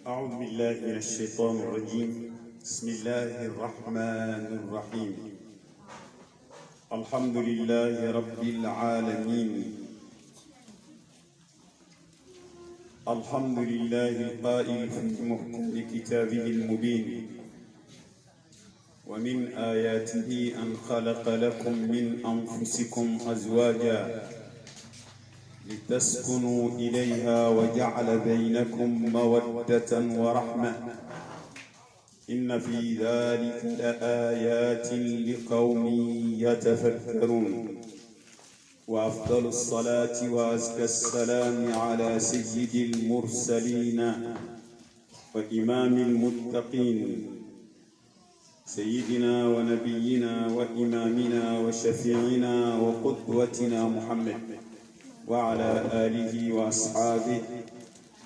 أعوذ بالله من الشيطان الرجيم. بسم الله الرحمن الرحيم. الحمد لله رب العالمين. الحمد لله القائل في محكم كتابه المبين: ومن آياته أن خلق لكم من أنفسكم أزواجا لتسكنوا إليها وجعل بينكم مودة ورحمة إن في ذلك لآيات لقوم يتفكرون. وأفضل الصلاة وأزكى السلام على سيد المرسلين وإمام المتقين سيدنا ونبينا وإمامنا وشفيعنا وقدوتنا محمد وعلى آله وأصحابه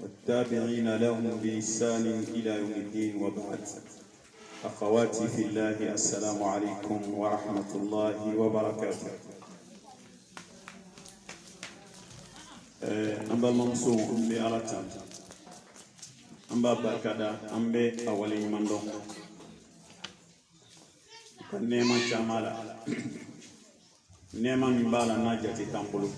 والتابعين لهم بإحسان إلى يوم الدين. وبعد، أخواتي في الله، السلام عليكم ورحمة الله وبركاته. أمبا المنصور أمبي أراتان أمبا بركادا أمبي أولي مندو نيما شامالا نيما مبالا ناجتي تنبلو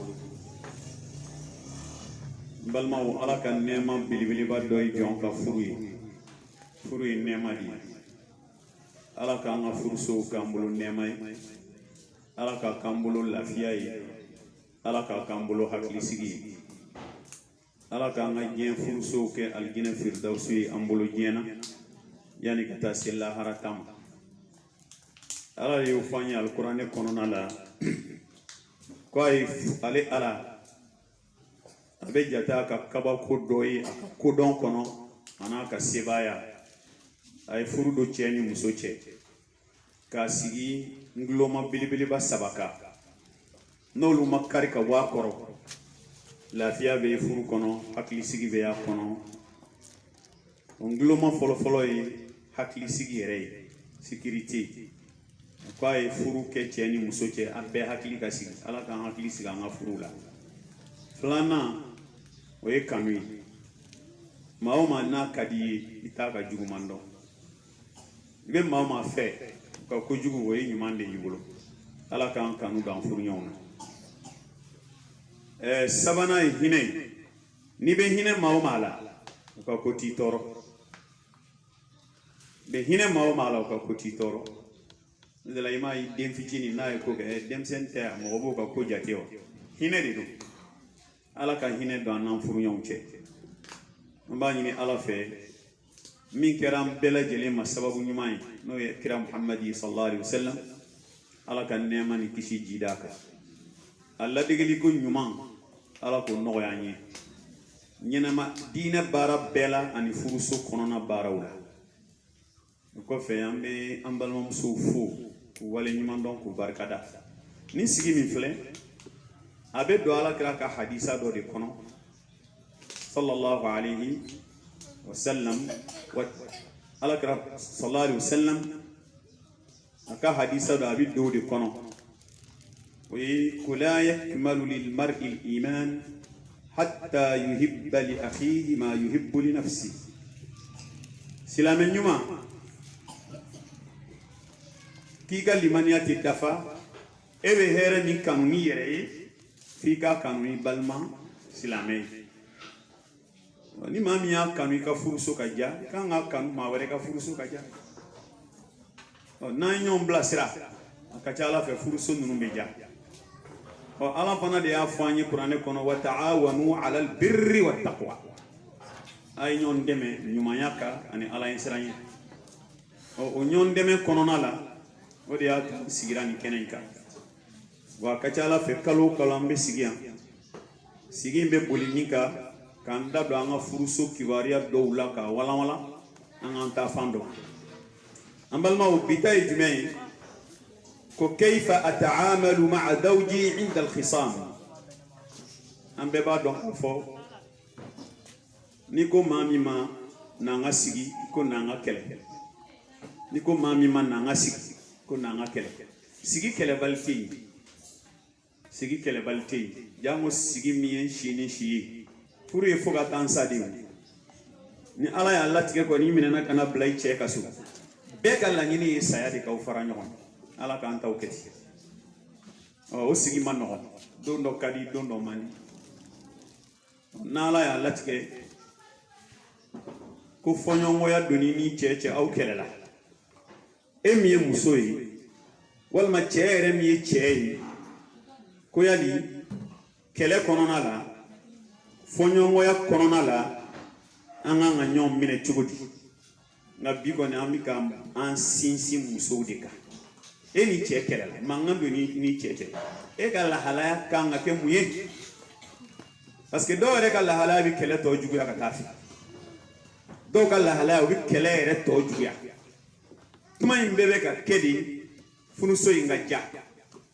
balmaw ala ka nema bilibili ba doy jon ka furu yi nema di ala ka nga furu so kambulu nema yi ala ka kambulu lafiya yi ala ka kambulu hakili sigi ala ka nga jien furu so ke aljina firdausi yi ambulu jena yani ka ta silla haratam ala yu fanya alqur'ane konona la ko ay ale ala abe jata ka kaba ko doyi aka kodon kono ana ka sebaya ay furu do ceni muso ce ka sigi ngloma bilibili ba sabaka nolu makari ka wa koro lafiya be furu kono hakli sigi be ya kono ngloma folo yi hakli sigi yere sécurité ko ay furu ke ceni muso ce abe hakli ka sigi ala ka hakli sigi nga furu la flana oye kanui maoma na kadi itaka jugumando ibe maoma fe ka ko jugu oye nyumande yubulo ala kan kanu dan furu nyona sabana hine ni be hine maoma la ka ko ti toro be hine maoma la ka ko ti toro de la imai dem fitini na ko ke dem sente mo bo ka ko jateo hine de do ala ka hine do nan furu ñoŋ ce mba ñini ala fe min keram bela jele ma sababu ñumay no ye kira muhammadi sallallahu alaihi wasallam ala ka nema ni kisi jidaka alla digeli ko ñuman ala ko no ya ñi ñena ma dina bara bela ani furu so konona barawla ko fe ambe ambal mom so fu wala ñuman donc barkada ni sigi min fle abe do ala kira ka hadisa do de kono sallallahu alayhi wa sallam wa ala kira sallallahu alayhi wa sallam aka hadisa do abi do de kono wi kula yakmalu lil mar'i al iman hatta yuhibba li akhihi ma yuhibbu li nafsihi silamen nyuma ki ga limaniyati dafa ebe here min kanuni yere fika kanuni balma silame ni mami ya kanu ka furuso ka ja kan ga kanu ma were ka furuso ka ja na nyom blasira aka chala fe furuso nunu be ja o ala fana de ya fanye qur'ane kono wa ta'awanu 'alal birri wat taqwa ay nyon deme nyuma yaka ani ala insiranye o nyon deme kono nala o de ya sigirani kenenka wa kachala fe kalo kalambe sigian sigimbe bolinika kanda do anga furuso kibaria do ulaka wala anga ta fando ambalma ubita ijmai ko kayfa ata'amalu ma'a zawji 'inda al-khisam ambe ba do fo niko mami ma nanga sigi ko nanga kele niko mami ma nanga sigi ko nanga kele sigi kele balti sigi kele balti jango sigi mien shini shi pour il faut attendre ça dit ni ala ya latige ko ni minena kana blay che kasu be kala ngini saya de ka ufara nyon ala ka anta uketi o sigi man no do ndo kadi do ndo mani na ala ya latige ko fonyo ngoya doni ni cheche au kelela emiye musoyi walma chere mi chei ko yali kele konona la fonyo ngoya konona la anga nga nyom mine chugudi nga bigo ne amika an sinsi muso de ka eni che kelela mangando ni cheche e ka la halaya kanga ke muye parce que do re ka la halaya bi kele to jugu ya ka tafi do ka la halaya bi kele re to jugu ya tuma imbebe ka kedi funu so inga ja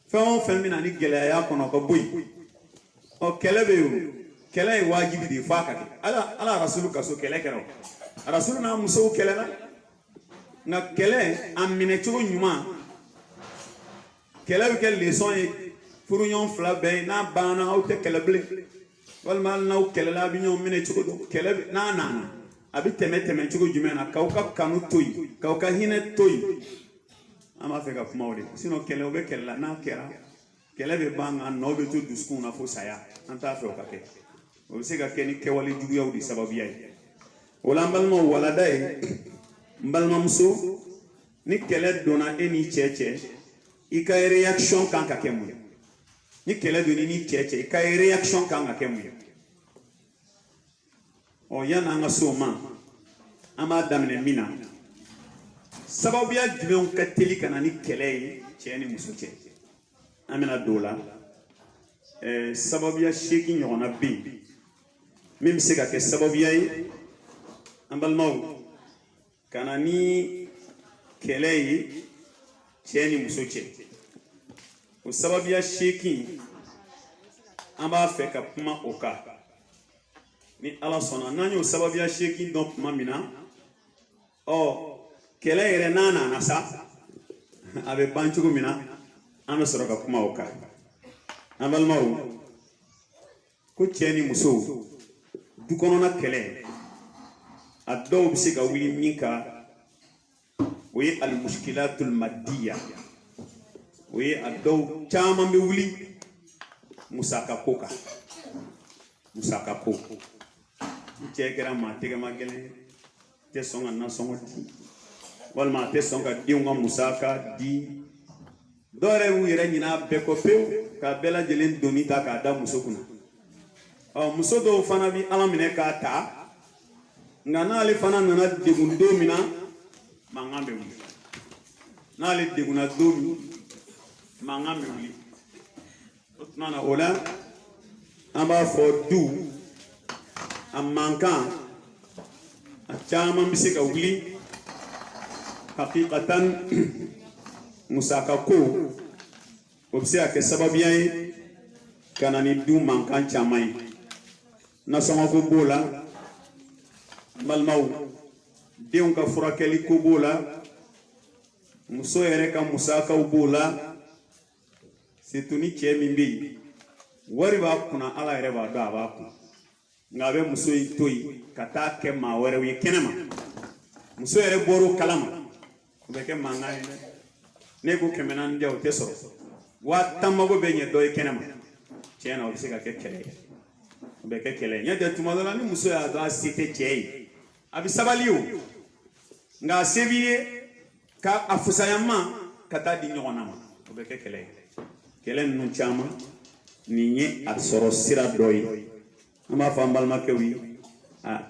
fa on mina ni gele ya kono ko boy o kele be yo kele wajibi di fa ka ala rasulu kaso kele kero rasulu na muso kele na kele amine chugo nyuma kele be kele leçon e furu nyon fla be na bana o te kele ble wal mal na o kele la bi nyon mine chugo do kele na abi teme chugo jumena kauka kanu toyi kauka hine toyi ama feka kumawde sino kele obe kele na kera kele be banga no be to dusku na fo saya anta fe o kake o sega keni kewali jugu yawdi sababu yayi wala mbalmo wala day mbalma muso ni kele dona eni cheche ika reaction kan ka kemu ni kele doni ni cheche ika reaction kan ka kemu o yana nga soma ama damne mina sababu ya jumɛn ka teli kana ni kɛlɛ ye cɛ ni muso cɛ an bɛna don o la sababuya 8 ɲɔgɔnna bɛ yen min bɛ se ka kɛ sababuya ye an balimaw kana ni kɛlɛ ye cɛ ni muso cɛ o sababuya 8 an b'a fɛ ka kuma o kan ni ala sɔnna n'an y'o sababuya 8 dɔn tuma min na kɛlɛ yɛrɛ n'a nana sa a bɛ ban cogo min na an bɛ sɔrɔ ka kuma o kan an balimaw ko cɛ ni muso du kɔnɔna kɛlɛ a dɔw bɛ se ka wuli min kan o ye alimuskilatul madiya o ye a dɔw caman bɛ wuli musaka ko kan musaka ko cɛ kɛra maa tɛgɛma gɛlɛn tɛ sɔn ka nasɔngɔ di walma te son ka diw nga musaka di dore wu yere nyina be ko pew ka bela jelen doni ta ka da muso kuna muso do fana bi ala mine ka ta nga na ale fana nana degun do mina mangambe wu na ale deguna do mi mangambe wu nana ola amba fo du amankan a chama mi se ka wuli haqiqatan musaka ko obsia ke sababu yayi kanani du mankan chamai na sama ko bola malmaw deun ka furakeli ko bola muso yere ka musaka bola setuni chemi mbi wari ba kuna ala yere ba do aba ku ngabe muso toyi kata ke ma were wi kenema muso yere boru kalama beke mangai ne ko kemenan jaw tesoro wa tamago be nye doy kenema chena o sika ke kele beke kele nya de tumadala ni muso ya do asite chei abi sabaliu nga sebiye ka afusayama kata di nyonama beke kele kele nu chama ni nye asoro sira doy ama fambal makewi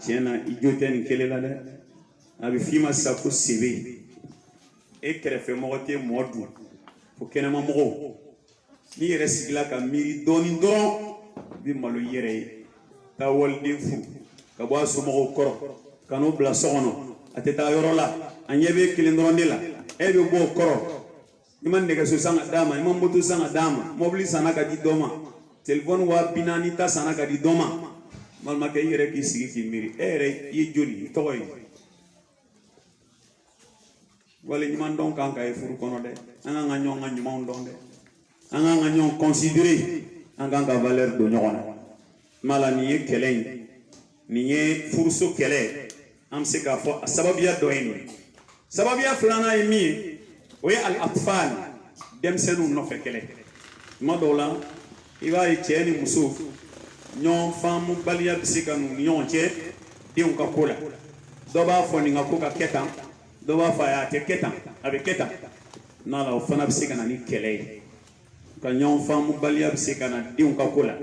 chena ijoten kele la de abi fima saku sibi e kerefe mogote modu fo kenema mogo ni yere sigila ka miri doni doron bi malu yere ta wolde fu ka bo asu mogo koro kanu bla sono ateta yoro la anyebe kilindron dela e be bo koro iman nega so sanga dama imam moto sanga dama mobli sana ka di doma telefon wa binani ta sana ka di doma mal ma kay yere ki sigi ki miri ere yi joni toy wala ñiman don kan kay furu kono de anga nga ñong nga ñuma don de anga nga ñong considérer anga nga valeur do ñona mala ni kelen ni furso kele am se ka fo sababiya do en sababiya fulana e mi o ya al atfal dem senu no fekele ma do la iba e cheni muso nyon famu baliya bisika nu nyon che diun ka kola do ba fo ni ngako ka ketan do ba fa ya te ketan avec ketan na la fana bisika na ni kele ka nyon famu baliya bisika na diun ka kola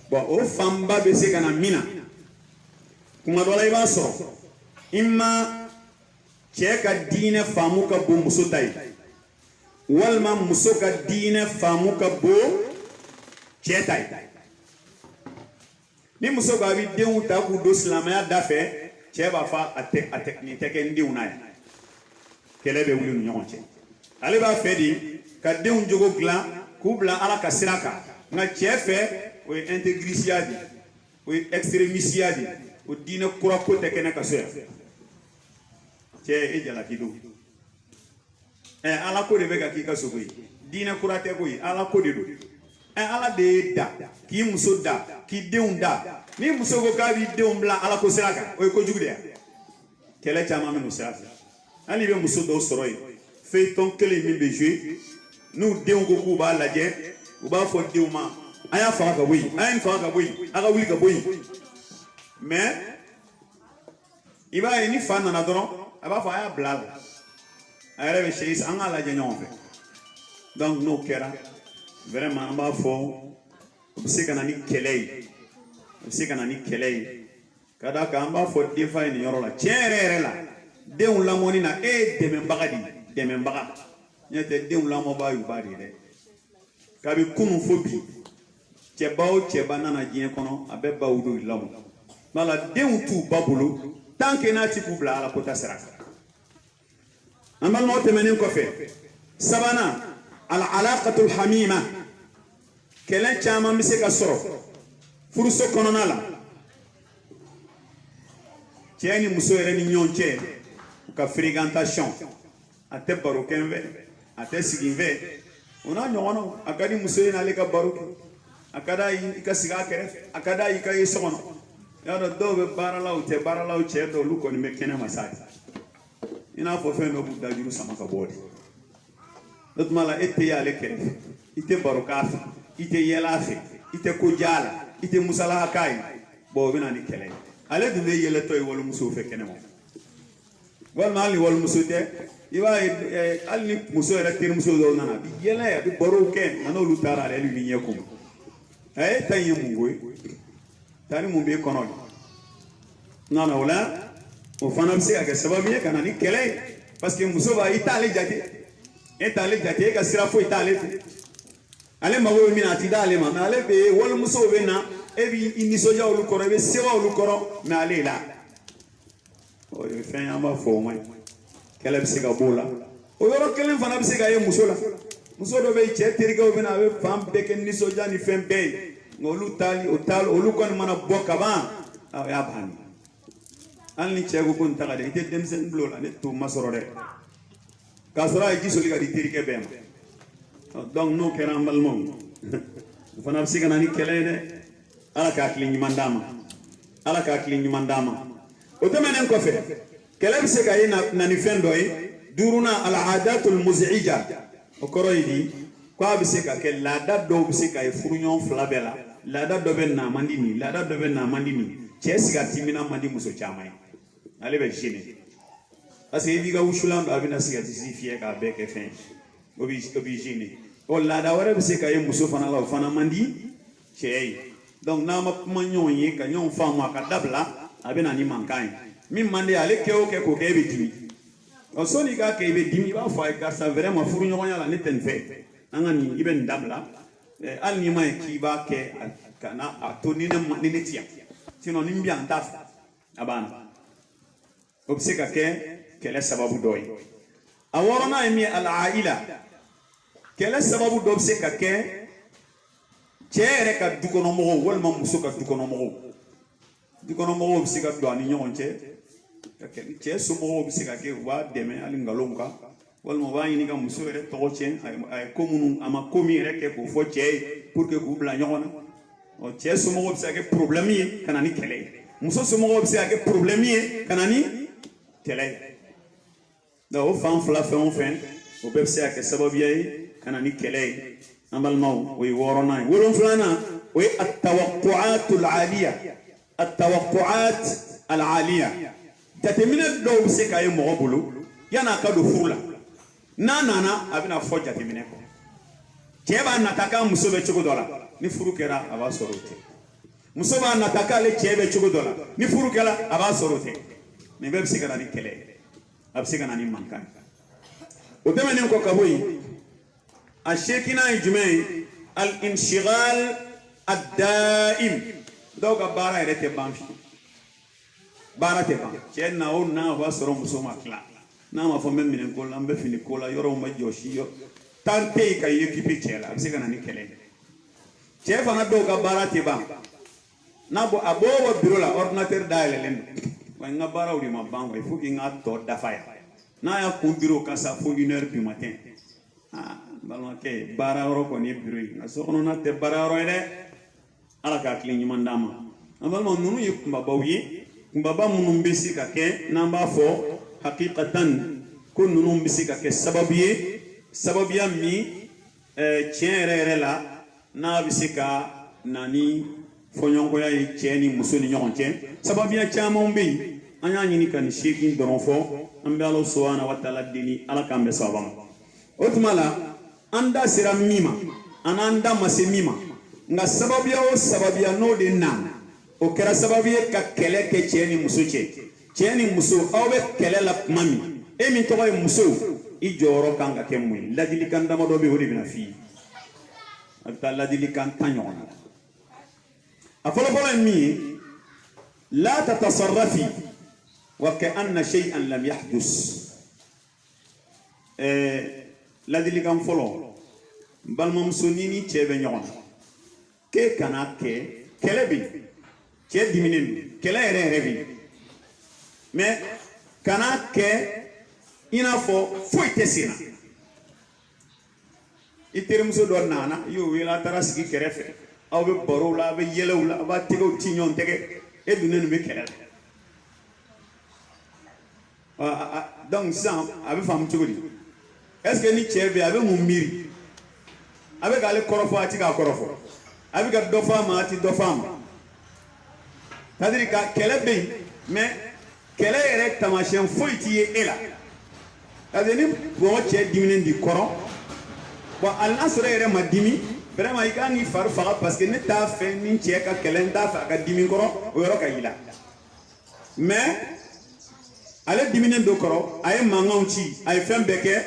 bo o famba bisika na mina kuma do la iba so imma che ka dine famu ka bo muso tay walma muso ka dine famu ka bo che tay ni muso ga bi denw ta ku do silamaya dafe che ba fa atek ni teke ndiw na kele be wuli ɲɔgɔn cɛ ale b'a fɛ di ka denw jogo gilan k'u bila ala ka sira kan nka cɛ fɛ o ye intégrisiya di o ye extrémisiya di o diinɛ kura ko tɛ kɛnɛ ka so yan cɛ e jalaki do ala ko de bɛ ka k'i ka sogo ye diinɛ kura tɛ ko ye ala ko de do ala de ye da k'i muso da k'i denw da ni muso ko k'a b'i denw bila ala ko sira kan o ye kojugu de ye kɛlɛ caman bɛ n'o sira fɛ hali bɛ muso dɔw sɔrɔ yen feuilleton kelen min bɛ jouer n'u denw ko k'u b'a lajɛ u b'a fɔ denw ma a y'a faga ka bɔ yen a ye nin faga ka bɔ yen a ka wuli ka bɔ yen mais i b'a ye ni fa nana dɔrɔn a b'a fɔ a y'a bila a la a yɛrɛ bɛ sɛ an k'a lajɛ ɲɔgɔn fɛ donc n'o kɛra vraiment an b'a fɔ o bɛ se ka na ni kɛlɛ ye o bɛ se ka na ni kɛlɛ ye ka d'a kan an b'a fɔ denfa ye nin yɔrɔ la tiɲɛ yɛrɛ yɛrɛ la denw lamɔni na e ye dɛmɛbaga de ye dɛmɛbaga n'o tɛ denw lamɔbaa y'u ba de ye dɛ kabi kunun fo bi cɛba o cɛba nana diɲɛ kɔnɔ a bɛ baw de lamɔ wala denw t'u ba bolo tant que n'a ti k'u bila ala ko ta sira kan an balimaw tɛmɛnen kɔfɛ sabanan al alaqatul hamima kɛlɛ caman bɛ se ka sɔrɔ furuso kɔnɔna la cɛ ni muso yɛrɛ ni ɲɔgɔn cɛ u ka fréquentation a tɛ baro kɛ n fɛ a tɛ sigi n fɛ o n'a ɲɔgɔnnaw a ka di muso ye n'ale ka baro kɛ a ka d'a ye i ka sigi a kɛrɛfɛ a ka d'a ye i ka ye so kɔnɔ i y'a dɔn dɔw bɛ baara la u tɛ baara la u cɛ dɔw olu kɔni bɛ kɛnɛ ma sa i n'a fɔ fɛn dɔ b'u dajuru sama ka bɔ de o tuma la e tɛ y'ale kɛrɛfɛ i tɛ baro k'a fɛ i tɛ yɛlɛ a fɛ i tɛ ko diya a la i tɛ musalaha k'a ye bon o bɛ na ni kɛlɛ ye ale dun bɛ yɛlɛtɔ ye walimusow fɛ kɛnɛ ma walima hali walimuso tɛ i b'a ye hali ni muso yɛrɛ terimuso dɔw nana a bɛ yɛlɛ a bɛ barow kɛ nka n'olu taara ale bɛ ɲɛ kun e ta in ye mun ko ye taa ni mun b'e kɔnɔ de nka o la o fana bɛ se ka kɛ sababu ye ka na ni kɛlɛ ye parce que muso b'a i t'ale jate e t'ale jate e ka sira foyi t'ale fɛ ale mago bɛ min na a ti d'ale ma mais ale bɛ walimusow bɛ na e b'i nisɔndiya olu kɔrɔ i bɛ sewa olu kɔrɔ mais ale la o ye fɛn ye an b'a fɔ o ma ɲi kɛlɛ bɛ se ka b'o la o yɔrɔ kelen fana bɛ se ka ye muso la muso dɔ bɛ yen cɛ terikɛw bɛ na a bɛ fan bɛɛ kɛ nisɔndiya ni fɛn bɛɛ ye nka olu kɔni mana bɔ ka ban o y'a bannen hali ni cɛ ko ko nin ta ka di i tɛ denmisɛnnin bila o la ne t'o ma sɔrɔ dɛ k'a sɔrɔ a ye ji soli ka di terikɛ bɛɛ ma donc n'o kɛra an balimaw o fana bɛ se ka na ni kɛlɛ ye dɛ ala ka hakili ɲuman d'a ma ala ka hakili ɲuman d'a ma o tɛmɛnen kɔfɛ kɛlɛ bɛ se ka ye na ni fɛn dɔ ye duurunan al-aadatul muz'ija o kɔrɔ ye di k'a bɛ se ka kɛ laada dɔw bɛ se ka ye furuɲɔgɔn fila bɛɛ la laada dɔ bɛ na man di nin laada dɔ bɛ na man di nin cɛ sigariti man di muso caman ye ale bɛ gêner parce que i b'i ka wusulan don a bɛna sigariti fiyɛ k'a bɛɛ kɛ fɛn o b'i gêner o laada wɛrɛ bɛ se ka ye muso fana la o fana man di cɛ ye donc n'a ma kuma ɲɔgɔn ye ka ɲɔgɔn faamu a ka dabila a bɛ na ni mankan ye min man di ale kɛ o kɛ k'o kɛ e bɛ dimi sɔnni i k'a kɛ i bɛ dimi i b'a fɔ a ye karisa vraiment furuɲɔgɔnya la ne tɛ nin fɛ an ka nin i bɛ nin dabila hali n'i ma ye k'i b'a kɛ ka na a to ni ne ti yan sinon ni n bɛ yan n t'a fɛ a banna o bɛ se ka kɛ kɛlɛ sababu dɔ ye a wɔɔrɔnan ye min ye al-aila kɛlɛ sababu dɔ bɛ se ka kɛ cɛ yɛrɛ ka dukɔnɔmɔgɔw walima muso ka dukɔnɔmɔgɔw bɛ se ka don a ni ɲɔgɔn cɛ cɛ somɔgɔw bɛ se ka kɛ u b'a dɛmɛ hali nkalonw kan walima u b'a ɲini ka muso yɛrɛ tɔgɔ tiɲɛ a ye ko minnu a ma ko min yɛrɛ kɛ k'o fɔ cɛ ye pour que k'u bila ɲɔgɔn na cɛ somɔgɔw bɛ se ka kɛ problème ye ka na ni kɛlɛ ye muso somɔgɔw bɛ se ka kɛ problème ye ka na ni kɛlɛ ye donc o fan fila fɛn o fɛn o bɛɛ bɛ se ka kɛ sababuya ye ka na ni kɛlɛ ye an balimaw o ye wɔɔrɔnan ye wolonfilanan o ye at-tawaqqu'at al-aliya at-tawaqqu'at al-aliya jateminɛ dɔw bɛ se ka ye mɔgɔ bolo yan'a ka don furu la n'a nana a bɛna fɔ jateminɛ kɔ cɛ b'a nata k'a muso bɛ cogo dɔ la ni furu kɛra a b'a sɔrɔ o tɛ muso b'a nata k'ale cɛ bɛ cogo dɔ la ni furu kɛra a b'a sɔrɔ o tɛ nin bɛɛ bɛ se ka na ni kɛlɛ ye a bɛ se ka na ni mankan ye o tɛmɛnen kɔ ka bɔ yen a seekinan ye jumɛn ye al-inshighal ad-da'im dɔw ka baara yɛrɛ tɛ ban fiyewu baara tɛ ban cɛ na o na o b'a sɔrɔ muso ma tila n'a ma fɔ n bɛ minɛn ko la n bɛ fini ko la yɔrɔw ma jɔsi tan tɛ yen ka i équipe cɛ la a bɛ se ka na ni kɛlɛ ye cɛ fana dɔw ka baara tɛ ban n'a bɔ a bɔ bureau la ordinateur dayɛlɛlen don wa n ka baaraw de ma ban wa il faut que n ka tɔ dafa yan n'a y'a kun bureau kan sa fo 1 heure du matin balimakɛ baara yɔrɔ kɔni ye bureau ye nka so kɔnɔna tɛ baara yɔrɔ ye dɛ ala k'a tile ɲuman d'an ma an balima ninnu ye kunbabaw ye kunbaba minnu bɛ se ka kɛ n'an b'a fɔ hakikatan ko ninnu bɛ se ka kɛ sababu ye sababuya min tiɲɛ yɛrɛ yɛrɛ la n'a bɛ se ka na ni fɔɲɔgɔnkɔya ye cɛ ni muso ni ɲɔgɔn cɛ sababuya caman bɛ yen an y'a ɲini ka nin seegin dɔrɔn fɔ an bɛ ala subahana wa taala deli ala k'an bɛ sababa ma o tuma la an da sera min ma an n'an da ma se min ma nka sababuya o sababuya n'o de nana o kɛra sababu ye ka kɛlɛ kɛ cɛ ni muso cɛ cɛ ni muso aw bɛ kɛlɛ la tuma min e min tɔgɔ ye muso i jɔyɔrɔ kan ka kɛ mun ye ladilikan damadɔ bɛ yen o de bɛna f'i ye a bɛ taa ladilikan 10 ɲɔgɔn na a fɔlɔfɔlɔ ye min ye la tatasarrafi wa ka'anna shay'an lam yahdus ladilikan fɔlɔ balimamuso ni ni cɛ bɛ ɲɔgɔn na k'e kana kɛ kɛlɛ bɛ yen cɛ diminen don kɛlɛ yɛrɛ yɛrɛ bɛ yen mais kana kɛ i n'a fɔ foyi tɛ sen na i terimuso dɔ nana i y'o wele a taara sigi kɛrɛfɛ aw bɛ barow la aw bɛ yɛlɛw la aw b'a tɛgɛw ci ɲɔgɔn tɛgɛ e dunnen nin bɛ kɛlɛ la donc sisan a bɛ faamu cogo di est-ce que ni cɛ bɛ yen a bɛ mun miiri a bɛ k'ale kɔrɔfɔ a tɛ k'a kɔrɔfɔ a bɛ ka dɔ fɔ a ma a tɛ dɔ fɔ a ma c'est-à-dire ka kɛlɛ bɛ yen mais kɛlɛ yɛrɛ taamasiyɛn foyi t'i ye e la c'est-à-dire ni mɔgɔ cɛ diminen di kɔrɔ bon hali n'a sɔrɔ e yɛrɛ ma dimi vraiment i ka n'i fari faga parce que ne t'a fɛ ni cɛ ka kɛlɛ n t'a fɛ a ka dimi kɔrɔ o yɔrɔ ka y'i la mais ale diminen do kɔrɔ a ye mankanw ci a ye fɛn bɛɛ kɛ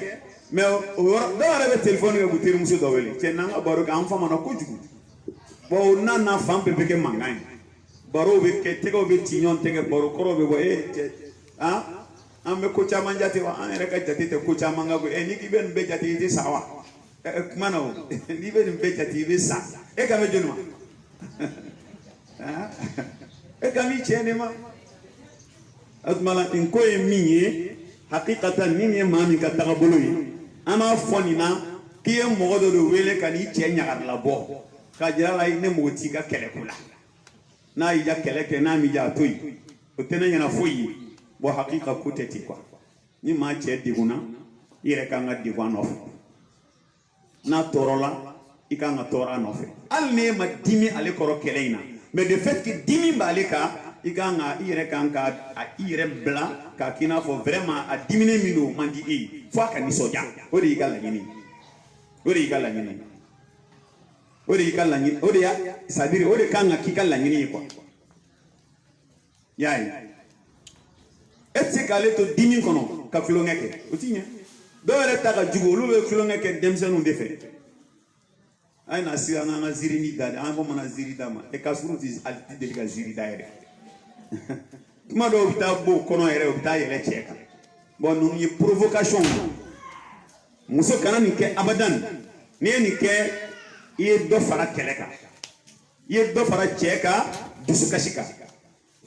mais o yɔrɔ dɔw yɛrɛ bɛ téléphone kɛ k'u terimuso dɔ wele cɛ n'an ka baro kɛ an famana kojugu bon o n'a fan bɛɛ bɛ kɛ mankan ye barow bɛ kɛ tɛgɛw bɛ ci ɲɔgɔn tɛgɛ baro kɔrɔ bɛ bɔ cɛ an bɛ ko caman jate wa an yɛrɛ ka jate tɛ ko caman ka koyi ni k'i bɛ nin bɛɛ jate i tɛ sa wa kuma na o n'i bɛ nin bɛɛ jate i bɛ sa e kan bɛ jɔnni ma e kan b'i cɛ de ma o tuma la nin ko ye min ye hakikatan min ye maa min ka tagabolo ye an b'a fɔ nin na k'i ye mɔgɔ dɔ de wele ka n'i cɛ ɲagarila bɔ k'a jira la ne mɔgɔ t'i ka kɛlɛko la n'a y'i ja kɛlɛ kɛ n'a m'i ja a to yen o tɛ ne ɲɛna foyi ye bon hakika ko tɛ ten quoi ni maa cɛ degunna i yɛrɛ kan ka degun a nɔfɛ n'a tɔɔrɔ la i kan ka tɔɔrɔ a nɔfɛ hali n'e ma dimi ale kɔrɔ kɛlɛ in na mais de fait que dimi b'ale kan i kan ka i yɛrɛ kan ka i yɛrɛ bila k'a k'i n'a fɔ vraiment a diminen min don o man di e ye fo a ka nisɔndiya o de y'i ka laɲini o de y'i ka laɲini o de y'i ka laɲini o de y'a c'est à dire o de kan ka k'i ka laɲini ye quoi y'a ye e tɛ se k'ale to dimi kɔnɔ ka tulonkɛ kɛ o ti ɲɛ dɔw yɛrɛ ta ka jugu olu bɛ tulonkɛ kɛ denmisɛnninw de fɛ a ye na sigi an k'an ka ziirini da an bamanan ziiri da ma ka suru tɛ deli ka ziiri da yɛrɛ tuma dɔw bɛ taa bɔ o kɔnɔ yɛrɛ o bɛ taa yɛlɛ cɛ kan bon ninnu ye provocation muso kana nin kɛ abadan n'i ye nin kɛ i ye dɔ fara kɛlɛ kan i ye dɔ fara cɛ ka dusukasi kan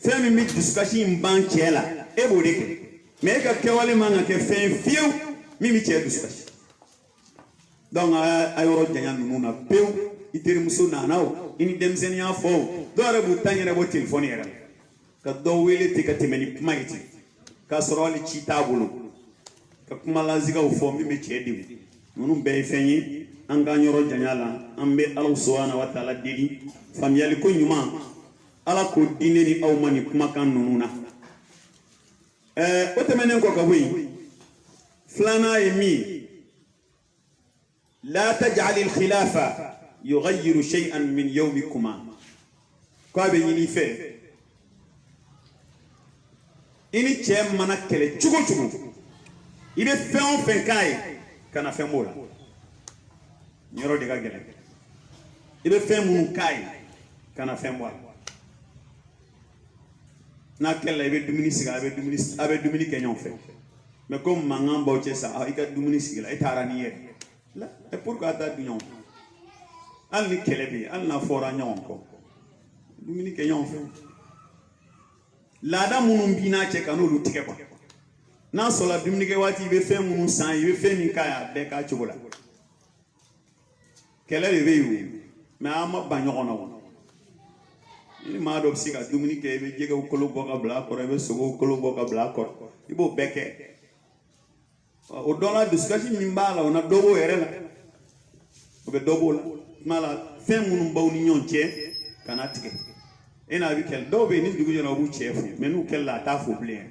fɛn min bɛ dusukasi in ban cɛ la e b'o de kɛ mais e ka kɛwale man ka kɛ fɛn fiyewu min bɛ cɛ dusukasi donc a yɔrɔ janya ninnu na pewu i terimuso nana o i ni denmisɛnninya fɔ o dɔw yɛrɛ b'u ta ɲɛnabɔ telefɔni yɛrɛ la ka dɔ wele te ka tɛmɛ ni kuma ye ten k'a sɔrɔ hali ci t'a bolo ka kuma lazigaw fɔ min bɛ cɛ degun ninnu bɛɛ ye fɛn ye an k'an yɔrɔ janya la an bɛ Ala subahana wa taala deli faamuyali ko ɲuman Ala k'o di ne ni aw ma nin kumakan ninnu na o tɛmɛnen kɔ ka bɔ yen filanan ye min ye la taj'alil khilafa yughayyiru shay'an min yawmikuma ko a bɛ ɲini fɛ i ni cɛ mana kɛlɛ cogo cogo i bɛ fɛn o fɛn k'a ye kana fɛn b'o la yɔrɔ de ka gɛlɛn i bɛ fɛn minnu k'a ye kana fɛn bɔ a la n'a kɛlɛ i bɛ dumuni sigi a bɛ dumuni kɛ ɲɔgɔn fɛ mais ko mankan b'aw cɛ sa i ka dumuni sigi la i taara n'i yɛrɛ la et pourquoi a taa dun ɲɔgɔn fɛ hali ni kɛlɛ bɛ yen hali n'a fɔra ɲɔgɔn kɔ dumuni kɛ ɲɔgɔn fɛ laada minnu b'i n'a cɛ ka n'olu tigɛ quoi n'a sɔrɔla dumuni kɛ waati i bɛ fɛn minnu san i bɛ fɛn min k'a ye a bɛɛ k'a cogo la kɛlɛ de bɛ yen mais an ma ban ɲɔgɔn na o ni maa dɔ bɛ se ka dumuni kɛ i bɛ jɛgɛw kolo bɔ ka bila a kɔrɔ i bɛ sogow kolo bɔ ka bila a kɔrɔ i b'o bɛɛ kɛ o dɔ la dusukasi min b'a la o na dɔ b'o yɛrɛ la o bɛ dɔ b'o la kuma la fɛn minnu b'aw ni ɲɔgɔn cɛ kana tigɛ e n'a bɛ kɛlɛ dɔw bɛ yen ni dugu jɛra u b'u cɛ fo mais n'u kɛlɛ la a t'a fo bilen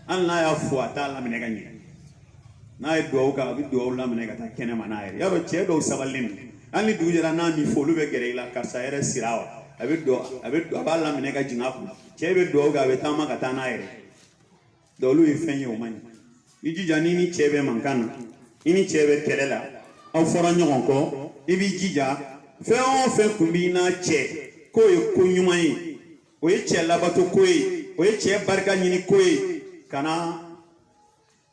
hali n'a y'a fo a t'a laminɛ ka ɲɛ n'a ye dugawu kɛ a bɛ dugawu laminɛ ka taa kɛnɛma n'a yɛrɛ yarɔ cɛ dɔw sabalilen don hali ni dugu jɛra n'a min fɔ olu bɛ gɛrɛ i la karisa yɛrɛ sira wa a b'a laminɛ ka jigin a kun cɛ bɛ dugawu kɛ a bɛ taama ka taa n'a yɛrɛ donc olu ye fɛn ye o man ɲi i jija n'i ni cɛ bɛ mankan na i ni cɛ bɛ kɛlɛ la aw fɔra ɲɔgɔn kɔ i b'i jija fɛn o fɛn kun b'i n'a cɛ k'o ye ko ɲuman ye o ye cɛ labato ko ye o ye cɛ barika ɲini ko ye kana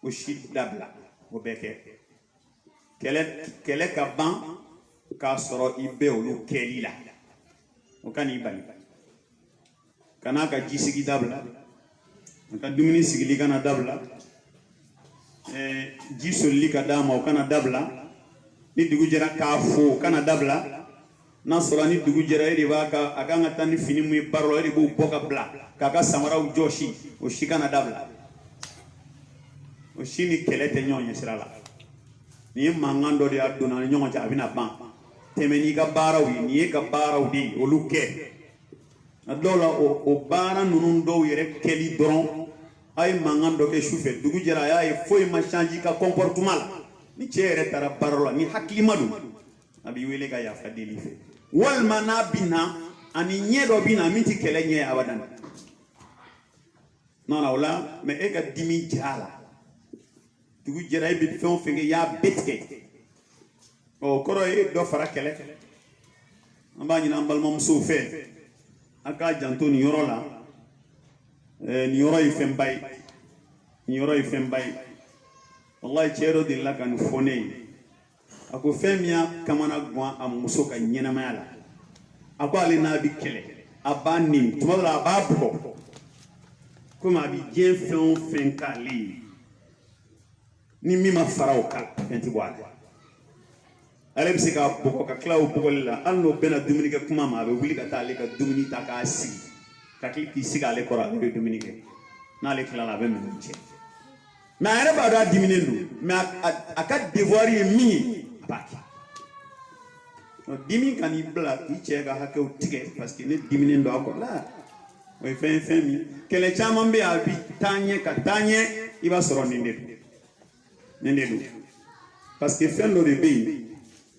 o si dabila o bɛɛ kɛ kɛlɛ ka ban k'a sɔrɔ i bɛ olu kɛli la o ka n'i bali kana ka ji sigi dabila a ka dumuni sigili kana dabila ji solili ka d'a ma o kana dabila ni dugu jɛra k'a fo kana dabila n'a sɔrɔ ni dugu jɛra e de b'a ka a kan ka taa ni fini min ye baara la e de b'o bɔ ka bila k'a ka samaraw jɔsi o si kana dabila o si ni kɛlɛ tɛ ɲɔgɔn ɲɛ sira la nin ye mankan dɔ de y'a donna ni ɲɔgɔn cɛ a bɛna ban tɛmɛ n'i ka baaraw ye nin ye ka baaraw de ye olu kɛ a dɔw la o baara ninnu dɔw yɛrɛ kɛli dɔrɔn a ye mankan dɔ kɛ sufɛ dugu jɛra a y'a ye foyi ma change ka comportement la ni cɛ yɛrɛ taara baara la ni hakilima don a b'i wele ka yafa deli fɛ walima n'a bɛ na ani ɲɛ dɔ bɛ na min tɛ kɛlɛ ɲɛ abadan non o la mais e ka dimi ja la dugu jɛra e bɛ fɛn o fɛn kɛ i y'a bɛɛ tigɛ o kɔrɔ ye dɔ fara kɛlɛ an b'a ɲini an balimamusow fɛ a k'a janto nin yɔrɔ la nin yɔrɔ ye fɛnba ye nin yɔrɔ ye fɛnba ye wallahi cɛ dɔ delila ka nin fɔ ne ye a ko fɛn min y'a kamana gan a muso ka ɲɛnamaya la a ko ale n'a bɛ kɛlɛ a b'a nɛni tuma dɔ la a b'a bugɔ komi a bɛ diɲɛ fɛn o fɛn k'ale ye ni min ma fara o kan fɛn tɛ bɔ a la ale bɛ se k'a bugɔ ka tila o bugɔli la hali n'o bɛna dumuni kɛ kuma ma a bɛ wuli ka taa ale ka dumuni ta k'a sigi ka tila k'i sigi ale kɔrɔ ale bɛ dumuni kɛ n'ale tilala a bɛ minɛn cɛ mais a yɛrɛ b'a dɔn a diminen don mais a ka devoir ye min ye a b'a kɛ dimi ka n'i bila k'i cɛ ka hakɛw tigɛ parce que ne diminen don a kɔrɔ la o ye fɛn min kɛlɛ caman bɛ yen a bɛ taa ɲɛ ka taa ɲɛ i b'a sɔrɔ nin de don parce que fɛn dɔ de bɛ yen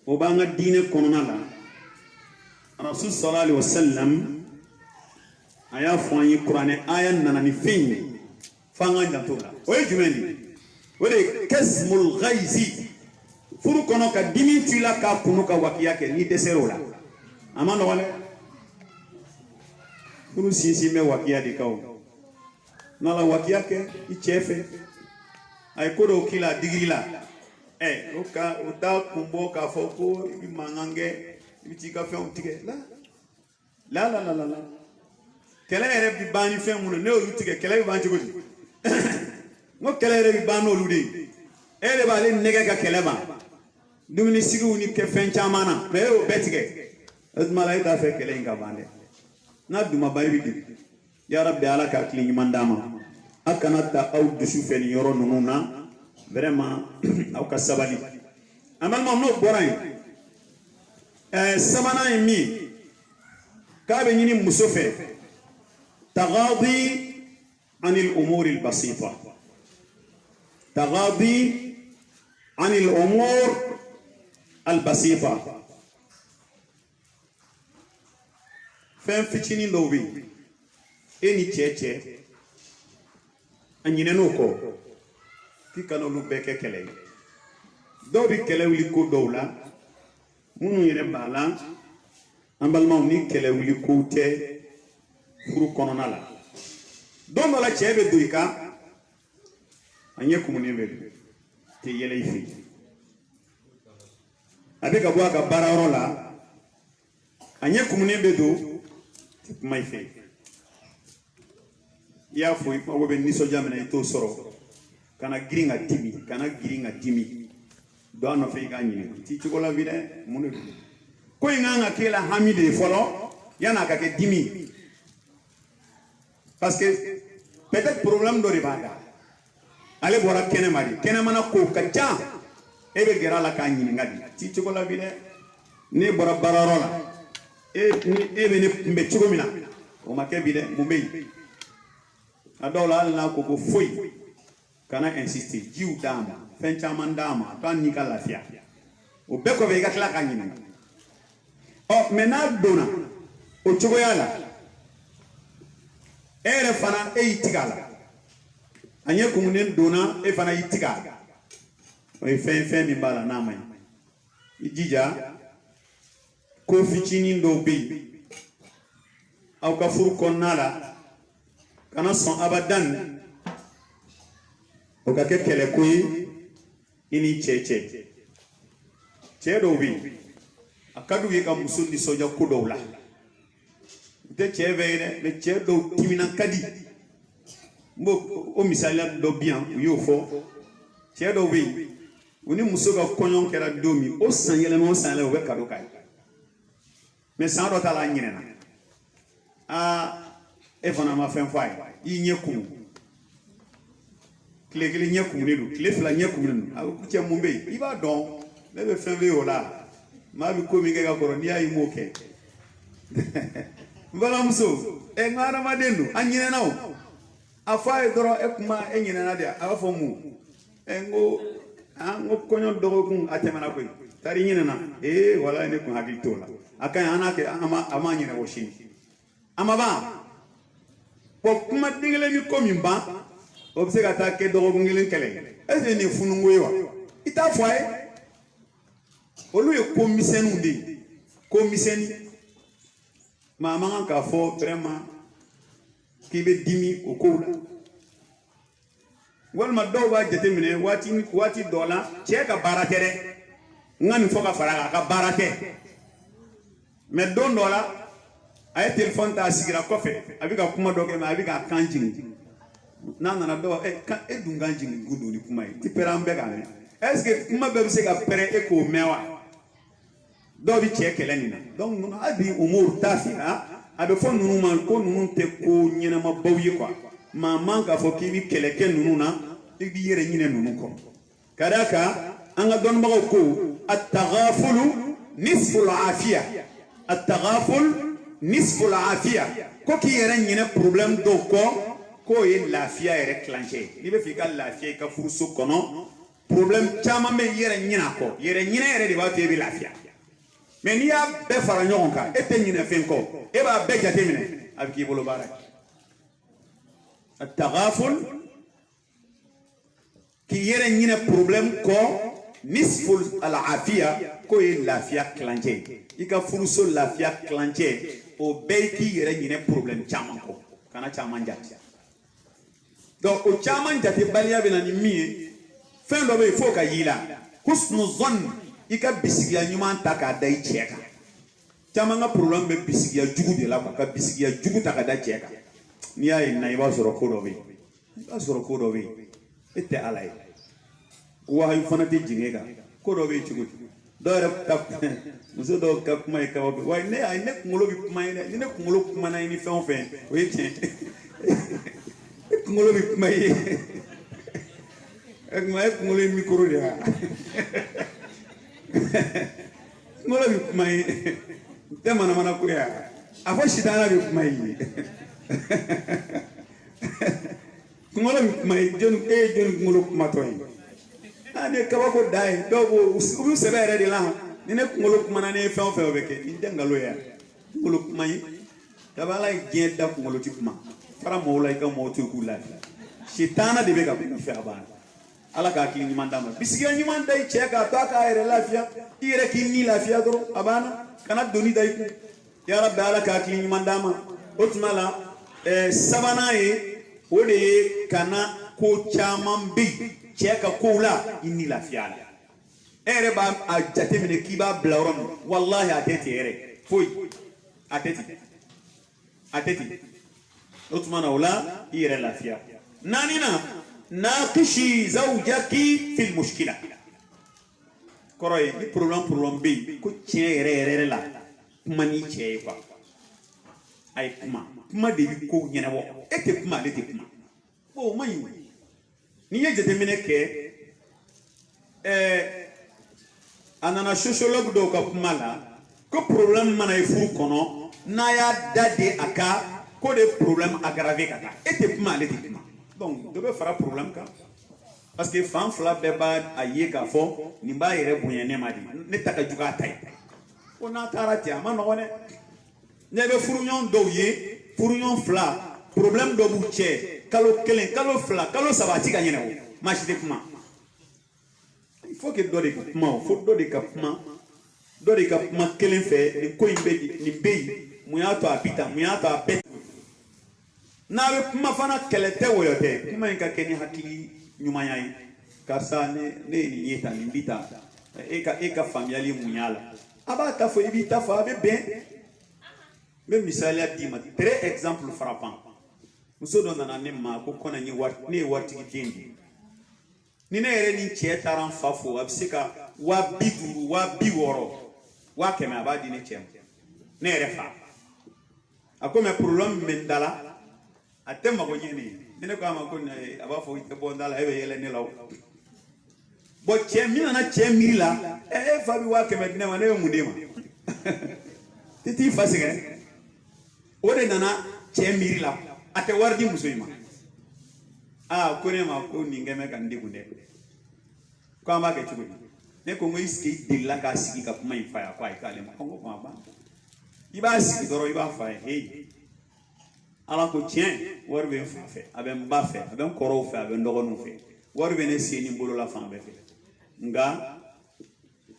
o b'an ka diinɛ kɔnɔna la rasul sallallahu alaihi wasallam a y'a fɔ an ye kuranɛ aya nana ni fɛn ye f'an ka janto la o ye jumɛn ye o de ye kasmul ghaizi furu kɔnɔ ka dimi to i la k'a kunu ka wakiya kɛ n'i dɛsɛra o la a ma nɔgɔn dɛ furu sinsin bɛ wakiya de kan o n'ala wakiya kɛ i cɛ fɛ a ye ko dɔw k'i la a digiri la o t'a kun bɔ k'a fɔ ko i bɛ mankan kɛ i bɛ t'i ka fɛnw tigɛ la kɛlɛ yɛrɛ bɛ ban ni fɛn minnu ne y'olu tigɛ kɛlɛ bɛ ban cogo di n ko kɛlɛ yɛrɛ bɛ ban n'olu de ye e de b'ale nɛgɛ ka kɛlɛ ban dumuni sigiw ni kɛ fɛn caman na mais e y'o bɛɛ tigɛ o tuma la e t'a fɛ kɛlɛ in ka ban dɛ n'a dun ma ban i bɛ dimi ya rabbi ala ka kili mandama akana ta aw dusu feni yoro nununa vraiment aw ka sabali amal ma no boray samana mi ka be nyini musofe تغاضي عن الأمور البسيطة تغاضي عن الأمور البسيطة فين فتشيني لوبي إني تشيتشي أني نوكو في كانوا لبكة كلي دوبي كلي وليكو دولا منو يربالا أمبالموني كلي وليكو تي furu kɔnɔna la don dɔ la cɛ bɛ don i kan a ɲɛ kumunen bɛ don tɛ yɛlɛ i fɛ a bɛ ka bɔ a ka baarayɔrɔ la a ɲɛ kumunen bɛ don tɛ kuma i fɛ i y'a fɔ i mago bɛ nisɔndiya min na i t'o sɔrɔ kana girin ka dimi kana girin ka dimi don a nɔfɛ i k'a ɲininka t'i cogo la bi dɛ mun de don ko in kan ka kɛ la hami de ye fɔlɔ yan'a ka kɛ dimi. Parce que peut-être problème do ribada ale bora kene mari kene mana ko kacha ebe gera la ka nyini ngadi ti chiko la bile ni bora bararo la ebe ne mbe chiko mina o make bile mumbe adola ala ko ko foi kana insister jiu dama fen chaman dama to ni kala fia o be ko be ga kala ka nyini o mena dona o chiko yala ere fana itigala anye kumunen dona e fana itigala o fen mi bala na mai ijija ko ficini ndo be au ka furu konnala kana son abadan o ka ke kele koyi ini cheche do bi akadu ye ka musundi soja ko dowla de chevere le chedo timina kadi mbo o misala do bien yo fo chedo wi oni musoga konyon kera domi o sanyele no sanle o be kado kai mais sans do tala nyinena e fana ma fen fay yi nyekum kle nyekum ne do kle fla nyekum ne a ku che mumbe iba don le be fen ve ola ma bi ko mi ga ko ni ayi moke mbala muso e ngara madendo anyine nawo afa e doro e kuma e nyine na dia afo mu engo ango konyo dogo kun atemana koy tari nyine na wala ne kun hakil tola akan anake ama nyine wo shini ama ba ko kuma dingele mi ko mimba obsega ta ke dogo ngilin kele ese ni funungo yiwa ita fwae olu e komisenu ndi komiseni Maman ka fo vraiment ki be dimi o ko la wal ma do ba jete mine wati dola che ka baratere ngani fo ka fara ka barate me don dola ay telephone ta sigira kofe abika kuma doge ma abika kanjing nana do e dunganjing gudu ni kuma ti perambe ka ne est ce que kuma be se ka pere e ko mewa do bi chekele ni donc nous abi umur tafia abe fo nunu man ko nunu te ko nyina ma bawyi quoi ma manka fo ki bi keleke nunu na bi yere nyine nunu ko kadaka anga don bago ko at-taghafulu nisfu al-afiya at-taghaful nisfu al-afiya ko ki yere nyine problème do ko ye lafiya yere clencher ni be fika lafiya ka furuso kono problème chama me yere nyina ko yere nyina yere de ba te bi lafiya mais ni ya be fara ñon ka ete ñine fen ko e ba be jate mine ak ki bolo barak at-taghaful ki yere ñine problème ko nisful al-afiya ko e lafiya clanché ika furuso lafiya clanché o be ki yere ñine problème chama ko kana chama jati donc o chama jati baliya be na ni mi fen do be fo ka yila husnu zan ika bisigiya nyuman ta ka dai cheka chamanga problem be bisigiya jugu de la ka bisigiya jugu ta ka da cheka ni ay na iba soro ko do be ete alay wa hay fanati jingega ko do be jugu do re ta muso do ka mai ka wa ne ay ne ngolo bi mai ne ngolo kuma na ni fen o yete kungolo bi mai ek mai kungolo micro dia kungolo bi mai te mana ko ya afo shitana bi mai kungolo bi mai jonu kungolo matoy ane kabako dai dobo ubu sebere de la ni ne kungolo kuma ne fe o beke ni dengalo ya kungolo mai tabala gen da kungolo ti kuma fara mola ka moto kula shitana de be ka fe aba ala ka kili mandama bisiga ni mandai cheka to aka ere lafia ire kinni lafia dro abana kana doni dai ku ya rabbi ala ka kili mandama otmala sabana e ode kana ko chaman bi cheka kula inni lafia ere ba a jate mine kiba blawron wallahi ateti ere foi ateti otmana wala ire lafia nanina naqishi zawjaki fil mushkila koroy ni problem bi ko tien ere la mani che quoi ay kuma de bi ko nyana wo ete kuma le te kuma bo mayu ni ye jete mine ke anana sociologue do ka kuma la ko problem mana e furu kono na ya dade aka ko de problem aggravé kata ete kuma le te kuma donc de be fara problème ka parce que fan fla be ba aye ka fo ni ba yere bunya ne madi ne taka juga tay o na tarati ama no ne ne be furunyon do ye furunyon fla problème do bu che kalo kelen kalo fla kalo sabati ka nyene o machide kuma il faut que do de kuma faut do de kuma kelen fe ni ko imbe ni be mu ya to apita mu ya to apet na be kuma fana kelete woyote kuma inka keni hakili nyuma yai kasa ne ni yeta ni bita eka familiali munyala abata fo ibita fa be ben même misali adima très exemple frappant muso don na nemma ko kona ni wat ne wati gindi ni ne ere ni chetaran fafo absika wa biduru wa biworo wa kema abadi ne chem ne ere fa akome problem mendala atemma ko nyene ne ko ama ko aba fo ite bondala ebe yele ne law bo chemina na chemila fabi wa ke medina wane mudema titi fasige ode nana chemila ate wardi musoyima ko ne ma ko ningeme kan digunde ko ama ke chugo ne ko ngoy ski dilla ka sigi ka kuma ifaya kwa ikale ma ko ma ba iba sigi doro iba fa ala ko tien warbe fa fe aben ba fe aben koro fe aben dogonu fe warbe ne seni bolo la fa be fe nga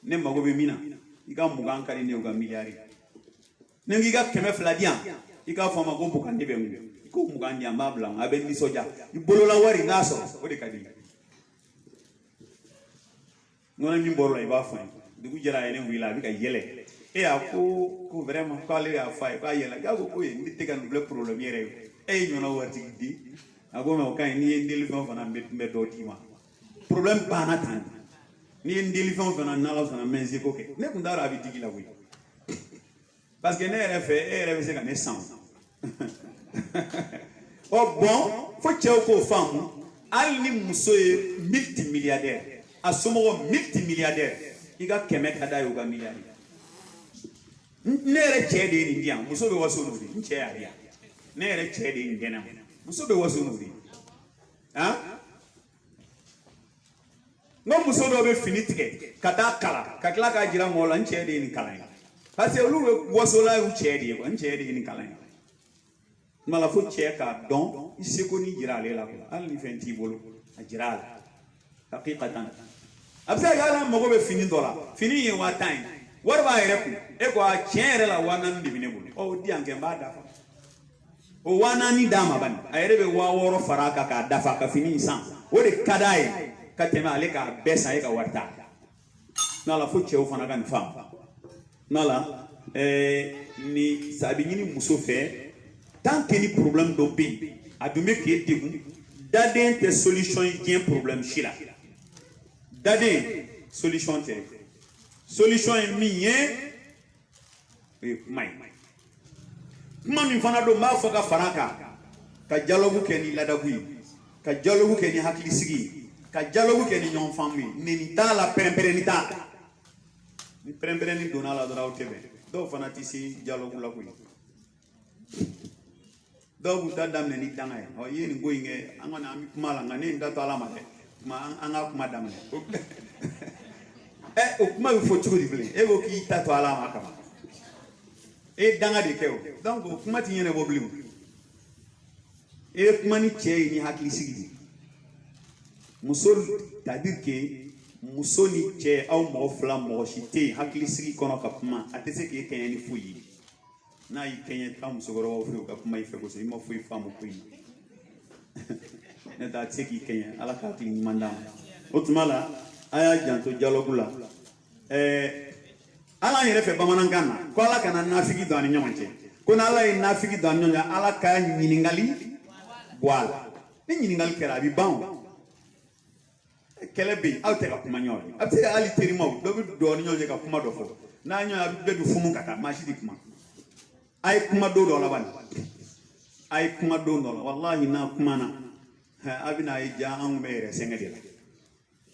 ne mago be mina iga mugan kali ne uga miliari ne ngiga keme fladian iga fa mago bu kan de be mu ko mugan dia mabla aben ni soja ibolo la wari ngaso o de kadi ngona mi bolo iba fa dugu jara ene wila bi ka yele ko vraiment ko ale ya fa ko yela ga ko ni tegan le problème yere ñona warti di ago me kan ni ndeli fon fana be do tima problème bana tan ni ndeli fon fana na la fana menzi ko ke ne kundara abi digila wi parce que ne ere se kan ne sang oh bon faut que ko fam al ni musoye multimilliardaire asomo multimilliardaire iga kemek ada yoga milliardaire nere chede ni ndia muso be waso nuri nche ya ya nere chede ni ngena muso be waso nuri no muso do be finitike kada kala kakla ka jira mola nchede ni kala parce que lu waso la u chede ko nchede ni kala mala fo cheka don iseko ni jira le la ko al ni fenti bolo ajira la haqiqatan absa yala mo be fini dola fini ye wa time warba ere ku e ko a chere la wana ndi bine bulu o di anke mbada fa o wana ni dama ban ayre be wa woro faraka ka dafa ka fini san o de kadai ka tema ale ka besa e ka warta nala fu che o fana kan fam nala ni sabi ni muso fe tant que ni problème do bi adume ke degu dade te solution yi problème chila dade solution te solution est mienne mai mami fana do ma foka faraka ka dialogue ke ni ladabu ka dialogue ke ni hakili sigi ka dialogue ke ni ñon fammi ni ta la perempere ni ta ni perempere ni dona la dora o tebe do fanati si dialogue la kuyi do bu ta damne ni tanga e o yeni goyinge angona ami kuma la ngane nda to ala ma de ma anga kuma damne o kuma fo chugo di bele e go ki ta to ala ma kama e danga de keo donc o kuma ti yene bo blim e kuma ni che ni hakili sigi musol c'est-à-dire que muso ni cɛ aw mɔgɔ fila mɔgɔ si tɛ yen hakili sigi kɔnɔ ka kuma a tɛ se k'e kɛɲɛ ni foyi ye n'a y'i kɛɲɛ taa musokɔrɔbaw fɛ u ka kuma i fɛ kosɛbɛ i ma foyi faamu ko in na ne tɛ a tɛ se k'i kɛɲɛ ala k'a hakili ɲuman d'a ma o tuma la a y'a janto dialogue la ala yɛrɛ fɛ bamanankan na ko ala kana nafigi don ani ɲɔgɔn cɛ ko ni ala ye nafigi don ani ɲɔgɔn cɛ ala ka ɲininkali bɔ a la ni ɲininkali kɛra a bɛ ban kɛlɛ bɛ yen aw tɛ ka kuma ɲɔgɔn ye a bɛ se ka hali terimaw dɔ bɛ dɔɔni ɲɔgɔn cɛ ka kuma dɔ fɔ n'a ɲɔgɔn a bɛ bɛɛ don funu ka taa maa si tɛ kuma a ye kuma don dɔ la bani a ye kuma don dɔ la walahi n'a kuma na a bɛ n'a ye ja anw bɛ yɛrɛ sɛgɛn de la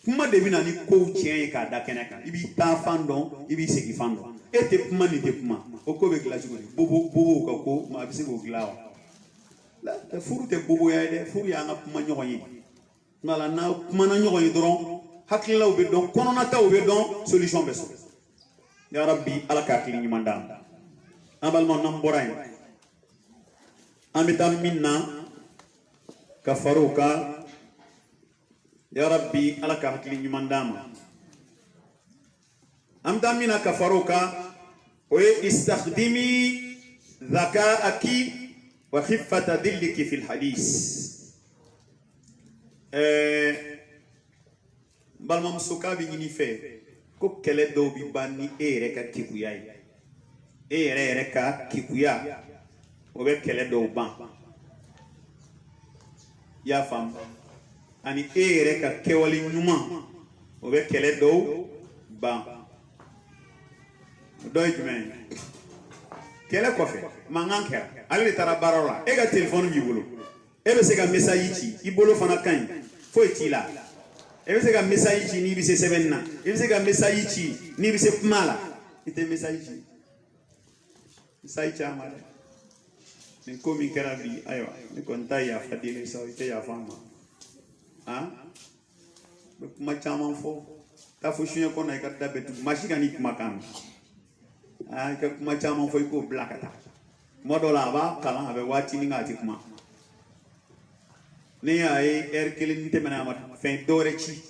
kuma de bɛ na ni kow tiɲɛ ye k'a da kɛnɛ kan i b'i taa fan dɔn i b'i segin fan dɔn e tɛ kuma nin tɛ kuma o ko bɛ dilan cogo di bobow ka ko maa bɛ se k'o dilan wa furu tɛ boboya ye dɛ furu y'an ka kuma ɲɔgɔn ye mala na kumana ɲɔgɔn ye dɔrɔn hakililaw bɛ dɔn kɔnɔnataw bɛ dɔn solution bɛ sɔrɔ ya rabbi ala ka hakili ɲuman d'an ma an balimaw n'an bɔra yen an bɛ taa min na ka fara o kan ya rabbi ala ka hakili ɲuman d'an ma an bɛ taa min na ka fara o kan o ye istakhdimi dhakaaki wa khiffata dilliki fil hadis balimamuso k'a bɛ ɲini fɛ ko kɛlɛ dɔw bɛ ban ni e yɛrɛ ka kekuya ye e yɛrɛ ka kekuya o bɛ kɛlɛ dɔw ban i y'a faamu ani e yɛrɛ ka kɛwale ɲuman o bɛ kɛlɛ dɔw ban dɔ ye jumɛn ye kɛlɛ kɔfɛ mankan kɛra ale de taara baara la e ka telefɔni b'i bolo e bɛ se ka message ci i bolo fana ka ɲi foyi t'i la e bɛ se ka message ci n'i bɛ se sɛbɛnni na i bɛ se ka message ci n'i bɛ se kuma la i tɛ message ci message ci a ma dɛ nin ko min kɛra bi ayiwa ne kɔni t'a yafa deli sa i tɛ yafa n ma han n bɛ kuma caman fɔ taa fo suɲɛ kɔnɔ i ka da bɛɛ tugu maa si ka n'i kumakan na i ka kuma caman fɔ i k'o bila ka taa tuma dɔw la a b'a kalan a bɛ waatinin k'a tɛ kuma ne y'a ye heure kelen tɛmɛna a ma fɛn dɔwɛrɛ ci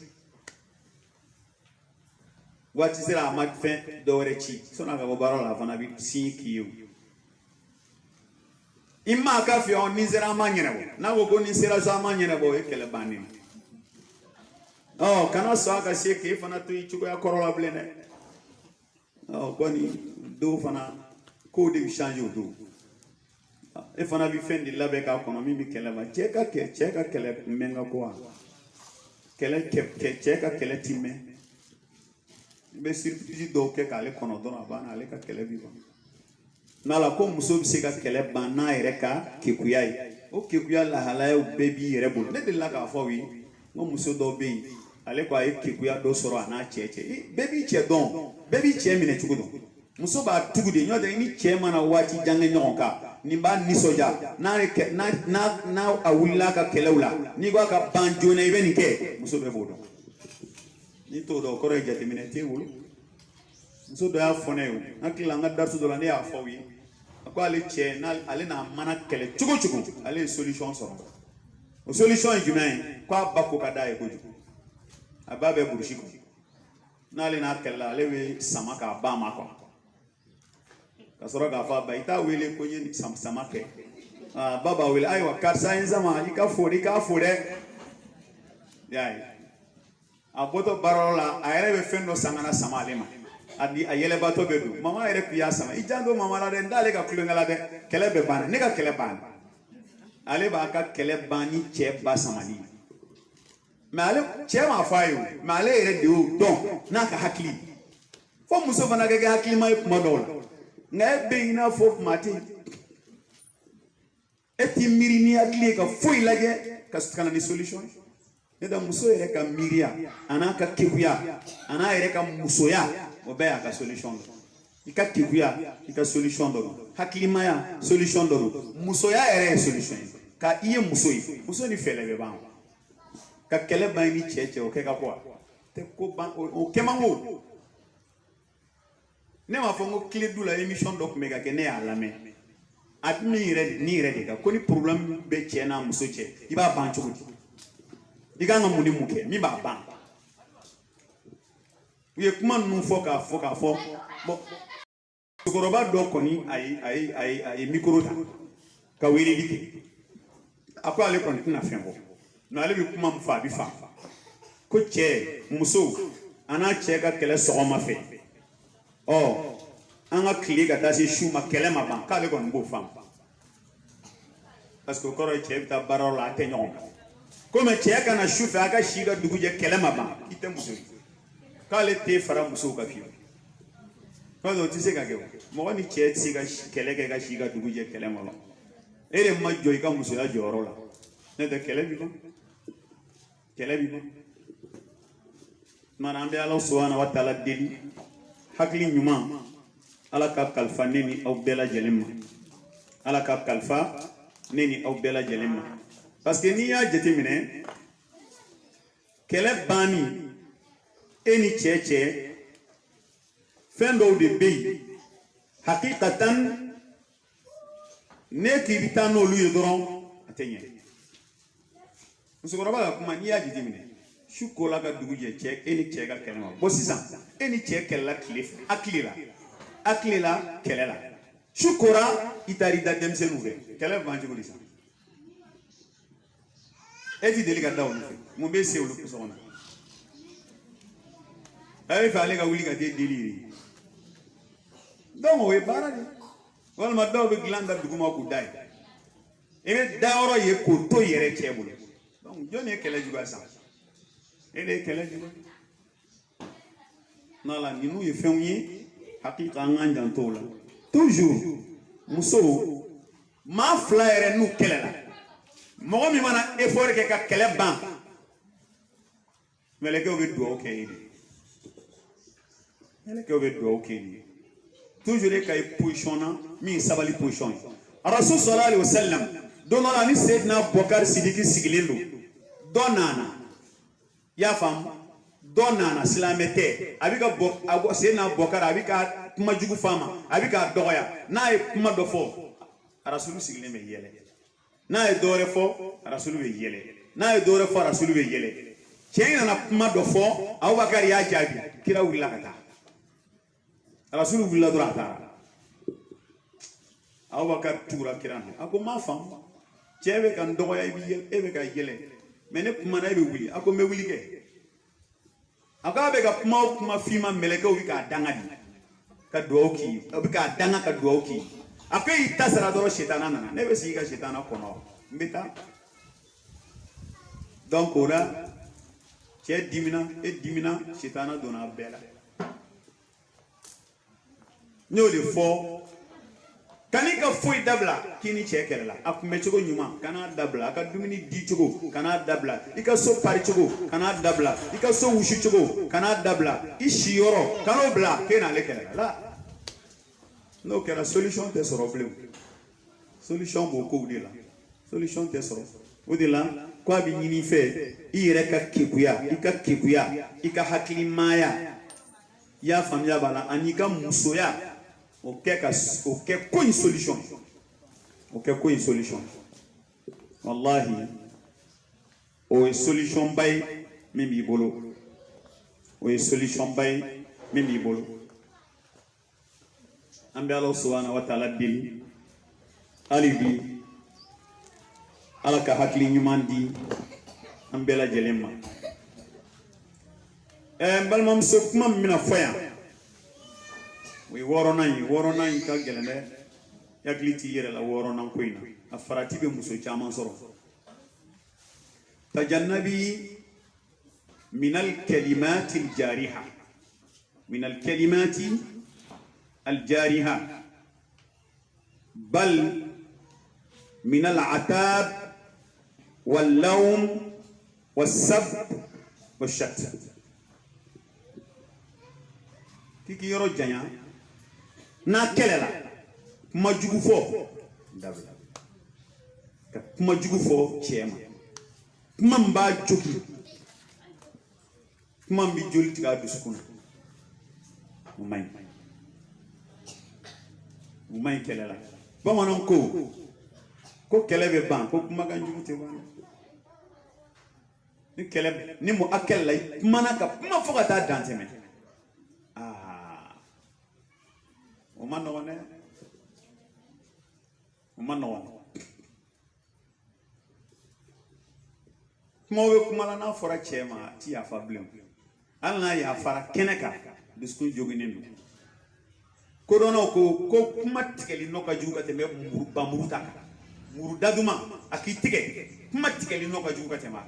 waati sera a ma fɛn dɔwɛrɛ ci sɔnni a ka bɔ baara la a fana bɛ sin k'i ye i ma ka fɛ ɔ ni sera an ma ɲɛnabɔ n'a ko ni sera so an ma ɲɛnabɔ o ye kɛlɛ bannen ɔ kana sɔn a ka se k'e fana to i cogoya kɔrɔ la bilen dɛ ɔ kɔni dɔw fana kow de bɛ changer o don e fana bɛ fɛn de labɛn k'a kɔnɔ min bɛ kɛlɛ ma cɛ ka kɛlɛ mɛn ka ko wa cɛ ka kɛlɛ ti mɛn i bɛ surprise dɔw kɛ k'ale kɔnɔ dɔrɔn a banna ale ka kɛlɛ bi ban n'ala ko muso bɛ se ka kɛlɛ ban n'a yɛrɛ ka kekuya ye o kekuya lahalayaw bɛɛ b'i yɛrɛ bolo ne delila k'a fɔ aw ye n ko muso dɔw bɛ yen ale ko a ye kekuya dɔ sɔrɔ a n'a cɛ bɛɛ b'i cɛ dɔn bɛɛ b'i cɛ minɛ cogo dɔn muso b'a tugu de n'o tɛ ni cɛ mana waati jan kɛ ɲɔgɔn kan nin b'a nisɔndiya n'a a wulila ka kɛlɛw la n'i ko a ka ban joona i bɛ nin kɛ muso bɛɛ b'o dɔn n'i t'o dɔn o kɔrɔ ye jateminɛ t'e bolo muso dɔ y'a fɔ ne ye o n hakili la n ka darisu dɔ la ne y'a fɔ aw ye a ko ale cɛ ale n'a mana kɛlɛ cogo cogo ale ye solution sɔrɔ o solution ye jumɛn ye ko a ba ko ka d'a ye kojugu a ba bɛ burusi kɔnɔ n'ale n'a kɛlɛla ale bɛ sama k'a ba ma kɔnɔ ka sɔrɔ k'a fɔ a ba i t'a wele ko n ye sama kɛ ba b'a wele ayiwa karisa ye n sama i k'a fo dɛ y'a ye a bɔtɔ baarayɔrɔ la a yɛrɛ bɛ fɛn dɔ san ka na sama ale ma a yɛlɛbatɔ bɛ don mama yɛrɛ tun y'a sama i jan don mama la dɛ n t'ale ka kulonkɛ la dɛ kɛlɛ bɛ banna ne ka kɛlɛ banna ale b'a ka kɛlɛ ban ni cɛ ba samali mais ale cɛ m'a fɔ a ye o mais ale yɛrɛ de y'o dɔn n'a ka hakili fo muso fana ka kɛ hakilima ye kuma dɔw la nka e bɛ i n'a fɔ kuma tɛ e t'i miiri ni hakili ye ka foyi lajɛ kana ni solution ne da muso yɛrɛ ka miiriya an'a ka kekuya an'a yɛrɛ ka musoya o bɛɛ y'a ka solution dɔ i ka kekuya i ka solution dɔ don hakilimaya solution dɔ don musoya yɛrɛ ye solution ye ka i ye muso ye muso ni fɛlɛ bɛ ban ka kɛlɛ ban ni cɛ o kɛ ka bɔ tɛ ko ban o kɛ man go ne m'a fɔ n ko clé du la émission dɔ tun bɛ ka kɛ ne y'a lamɛn a bɛ min yɛrɛ ni yɛrɛ de kan ko ni problème bɛ cɛ n'a muso cɛ i b'a ban cogo di i kan ka mun ni mun kɛ min b'a ban u ye kuma ninnu fɔ k'a fɔ bon musokɔrɔba dɔ kɔni a ye micro ta ka weleli kɛ a ko ale kɔni tɛna fɛn fɔ mais ale bɛ kuma min fɔ a bɛ faamu ko cɛ muso a n'a cɛ ka kɛlɛ sɔgɔma fɛ an ka tile ka taa se su ma kɛlɛ ma ban k'ale kɔni b'o faamu parce que o kɔrɔ ye cɛ bɛ taa baarayɔrɔ la a tɛ ɲɔgɔn kan komi cɛ kana su fɛ a ka si ka dugu jɛ kɛlɛ ma ban i tɛ muso ye k'ale tɛ fara musow kan fiyewu n'o tɛ o tɛ se ka kɛ o mɔgɔ ni cɛ tɛ se ka kɛlɛ kɛ ka si ka dugu jɛ kɛlɛ ma ban e de ma jɔ i ka musoya jɔyɔrɔ la n'o tɛ kɛlɛ b'i ban kɛlɛ b'i ban maanaam an bɛ Ala subahana wa taala deli hakili ɲuman Ala ka kalifa ne ni aw bɛɛ lajɛlen ma Ala ka kalifa ne ni aw bɛɛ lajɛlen ma parce que n'i y'a jateminɛ kɛlɛ banni e ni cɛ fɛn dɔw de bɛ yen hakikatan ne k'i bɛ taa n'olu ye dɔrɔn a tɛ ɲɛ musokɔrɔba ka kuma n'i y'a jateminɛ su kola ka dugu jɛ cɛ e ni cɛ ka kɛlɛ ma bon sisan e ni cɛ kɛlɛla tile fɛ hakili la kɛlɛ la su kora i taara i da denmisɛnninw fɛ kɛlɛ bɛ ban cogo di sisan e ti deli ka da olu fɛ mun bɛ se olu so kɔnɔ a bɛ fɛ ale ka wuli ka taa deli ye donc o ye baara de walima dɔw bɛ dilan da duguma k'u da ye i bɛ dayɔrɔ ye k'o to yɛrɛ cɛ bolo donc jɔn ye kɛlɛ juguya san e de ye kɛlɛ juguya n'ala ninnu ye fɛnw ye hakika an k'an janto o la toujours musow maa fila yɛrɛ n'u kɛlɛla mɔgɔ min mana effort kɛ ka kɛlɛ ban mɛlɛkɛw bɛ dugawu kɛ e de mɛlɛkɛw bɛ dugawu kɛ e de toujours e ka ye position na min sabali position ye rasul sallallahu alaihi wasallam don dɔ la ni Seydina Bukari Sidiki sigilen don dɔ nana i y'a faamu dɔ nana silamɛ tɛ a bɛ ka bɔ Seydina Bukari a bɛ ka kuma jugu f'a ma a bɛ k'a dɔgɔya n'a ye kuma dɔ fɔ rasul sigilen bɛ yɛlɛ n'a ye dɔwɛrɛ fɔ rasulu bɛ yɛlɛ n'a ye dɔwɛrɛ fɔ rasulu bɛ yɛlɛ cɛ in nana kuma dɔ fɔ Abubakari y'a jaabi kira wulila ka taa rasulu wulila dɔrɔn a taara Abubakari tugura kira na a ko n m'a faamu cɛ bɛ ka n dɔgɔya e bɛ ka yɛlɛ mais ne kumana e bɛ wuli a ko n bɛ wuli kɛ a ko a bɛ ka kuma o kuma f'i ma mɛlɛkɛw bɛ k'a danga di ka dugawu k'i ye a bɛ k'a danga ka dugawu k'i ye a ko y'i ta sara dɔrɔn sitana nana ne bɛ sigi ka sitana kɔnɔ n bɛ taa donc o la cɛ dimina e dimina sitana donna a bɛɛ la n y'o de fɔ kan'i ka foyi dabila k'i ni cɛ kɛlɛla a kunbɛ cogo ɲuman kan'a dabila a ka dumuni di cogo kan'a dabila i ka so pari cogo kan'a dabila i ka so wusu cogo kan'a dabila i si yɔrɔ kan'o bila k'e n'ale kɛlɛla la n'o kɛra solution tɛ sɔrɔ bilen solution b'o kow de la solution tɛ sɔrɔ o de la ko a bɛ ɲini i fɛ i yɛrɛ ka kekuya i ka hakilimaya i y'a faamuya b'a la ani i ka musoya o kɛ ko in solution o kɛ ko in solution wallahi o ye solution ba ye min b'i bolo o ye solution ba ye min b'i bolo an bɛ Ala subahana wa taala deli hali bi Ala ka hakili ɲuman di an bɛɛ lajɛlen ma n balimamuso kuma min bɛna fɔ yan o ye wɔɔrɔnan in ka gɛlɛn dɛ i hakili t'i yɛrɛ la wɔɔrɔnan ko in na a farati bɛ muso caman sɔrɔ tajannabi minal kalimati aljariha minal kalimati aljariha bal minal atab واللوم والسب والشتم kiki yoro janya na kelela kuma jugu fo dabla ka kuma jugu fo chema kuma mba jogi kuma mbi joli tiga duskuna umay kelela ba wonon ko kelebe ban ko kuma kan jugu te ban ni kelebe ni mo akella kuma na ka kuma fo ka ta danteme Umano Mowe kumala na fora chema ti ya fablem alna ya fara keneka disku joginen ko dono ko kuma tikeli noka juga tembe muru daduma akitike kuma tikeli noka juga tema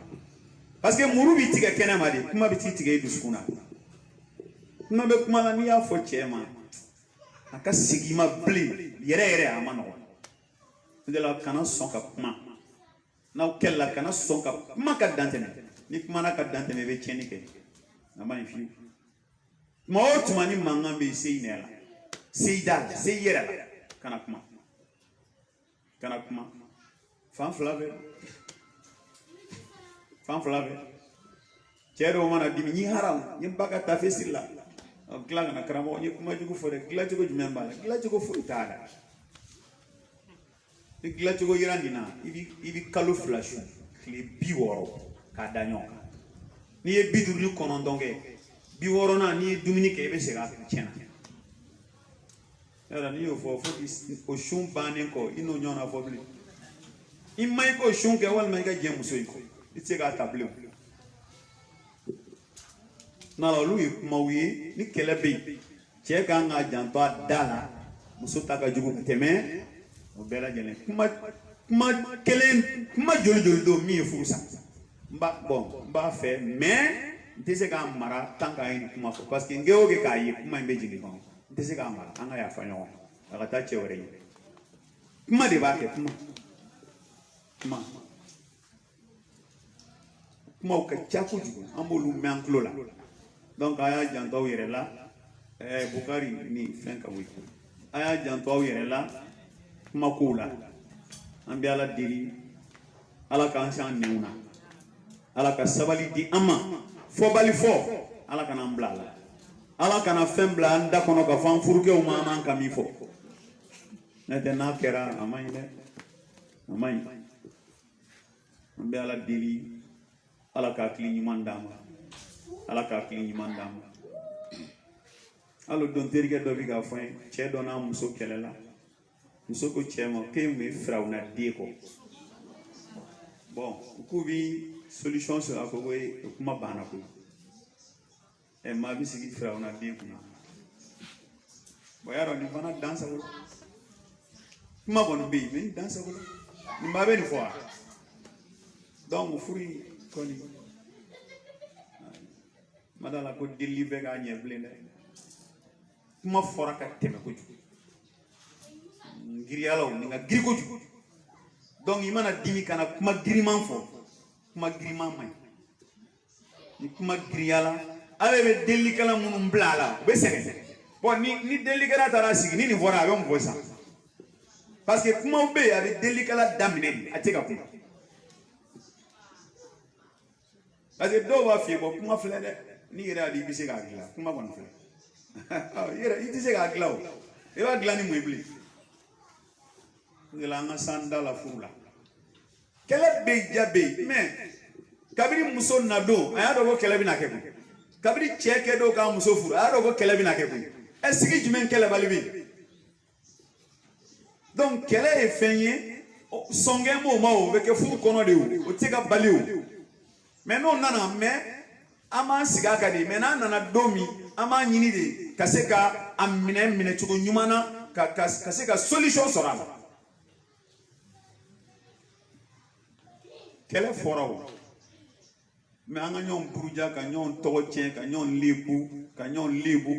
parce que muru bi tike kenema de kuma bi tike diskuna kuma be kumala ni ya fo chema aka sigima bli yere amano de la kana sonka kuma na kella kana sonka kuma ka dantene ni kuma na ka dantene be chenike na mani fi mo tumani mangambe seinela seida seyera kana kuma fan flave chero mana dimi haram yimbaka tafesilla glanga na karamo ni kuma jugo fore glacho go jumembala glacho go fuitada glacho go yirandina ibi kalu flash kli biworo ka danyoka ni e bidur ni konondonge biworo na ni Dominique ebe sega chena era ni o fo o shun banen ko ino nyona fo bli imay ko shun ke wal may ga jemuso ko itega tableau na lu mawi ni kelebe che ganga janto dala muso taka jugu teme o bela jene kuma kelen kuma joli do mi fusa mba fe mais ndese ka mara tanga ini kuma ko parce que ngeo ke kai kuma mbe jini ko ndese ka mara anga ya fanyo aka ta chewre kuma de ba ke kuma o ka chaku jugu ambolu menklola donc aya janto yere la Bukari ni fenka wi aya janto yere la makula ambi ala diri ala ka san neuna ala ka sabali di ama fo bali fo ala kana mblala ala kana fembla anda kono ka fan furuke o mama ka mi fo nete na kera amay ambi ala diri ala ka klini mandama alo don terike do bi ga fon che do na muso kelela muso ko chemo ke me frauna deko bon ku bi solution sur akowe kuma bana ko e ma bi sigi frauna deko boyaro ni bana dansa ko kuma bon bi me dansa ko ni ma be ni fo donc furi koni madala ko deliver ga ñeblene kuma fora ka teme ko ju ngir yalla ni nga giri ko ju donc imana dimi kana kuma giriman fo kuma giriman may ni kuma giri yalla ale be delikala munum blala be sene bon ni delikala tara sigi ni fora be mo fosa parce que kuma be avec delikala damine ateka ko parce que do wa fi bo kuma flede ni yera di bise ga gila kuma bon fe yera iti se ga gila o e wa gila ni muibli ngela nga sanda la furula kele be jabe mais kabiri muso nado aya do ko kele bi na ke kabiri cheke do ka muso furu aya do ko kele bi na ke esigi jumen kele balibi donc kele e fenye songe mo ma o be ke furu kono de o tika bali o mais non nana mais ama siga kadi mena nana domi ama nyini de kaseka amine chuko nyumana kaseka solution sorala kele forawo me anga nyon buruja ka nyon toche ka nyon lebu ka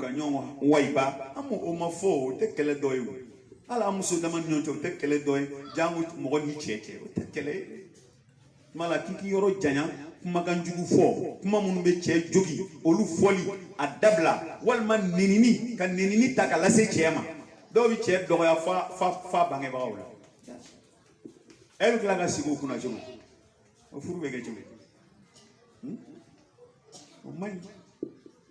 nyon waiba amu o mafo te kele doyo ala muso dama nyon te kele doy jangu mo ni cheche te kele mala kiki yoro janya kuma kan jugu fo kuma mun be cɛ jogi olu foli a dabla walma nenini kan nenini ta kala se cɛ ma dɔw bi cɛ dɔgɔya fa bangebagaw la elle kila ka sigi o kunna cogo o furu bɛ kɛ cogo o man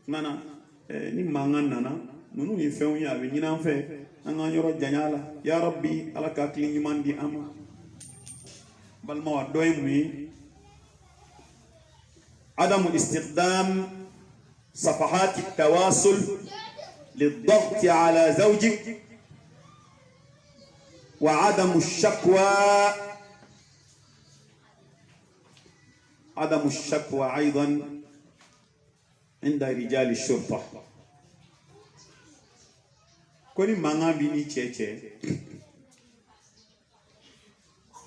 nana ni mankan nana ninnu ye fɛnw ye a bɛ ɲini an fɛ an k'an yɔrɔ janya la ya rabbi ala ka hakili ɲuman di an ma balimaw a dɔ ye mun ye عدم استخدام صفحات التواصل للضغط على زوجك وعدم الشكوى أيضا عند رجال الشرطة كوني مانا بيني تشي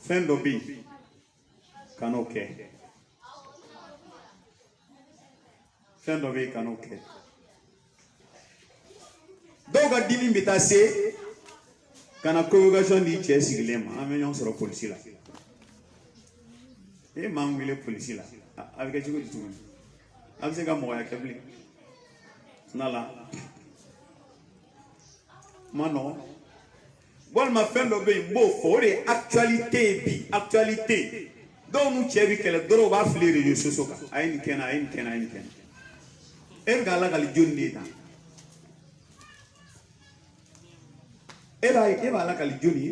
فين دو بي كانوا كي fɛn dɔ bɛ yen kan'o kɛ dɔw ka dimi bɛ taa se ka na convocation di cɛ sigilen ma an bɛ ɲɔgɔn sɔrɔ polisi la e m'an wele polisi la a bɛ kɛ cogo di tuguni a bɛ se ka mɔgɔya kɛ bilen n'ala ma nɔgɔn walima fɛn dɔ bɛ yen n b'o fɔ o de ye actualité ye bi actualité dɔw n'u cɛ bɛ kɛlɛ dɔrɔn u b'a fili réseaux sociaux kan a ye nin kɛ n na a ye nin kɛ n na a ye nin kɛ n na e bɛ ala ka jɔn de ta e b'a la ka jɔn ye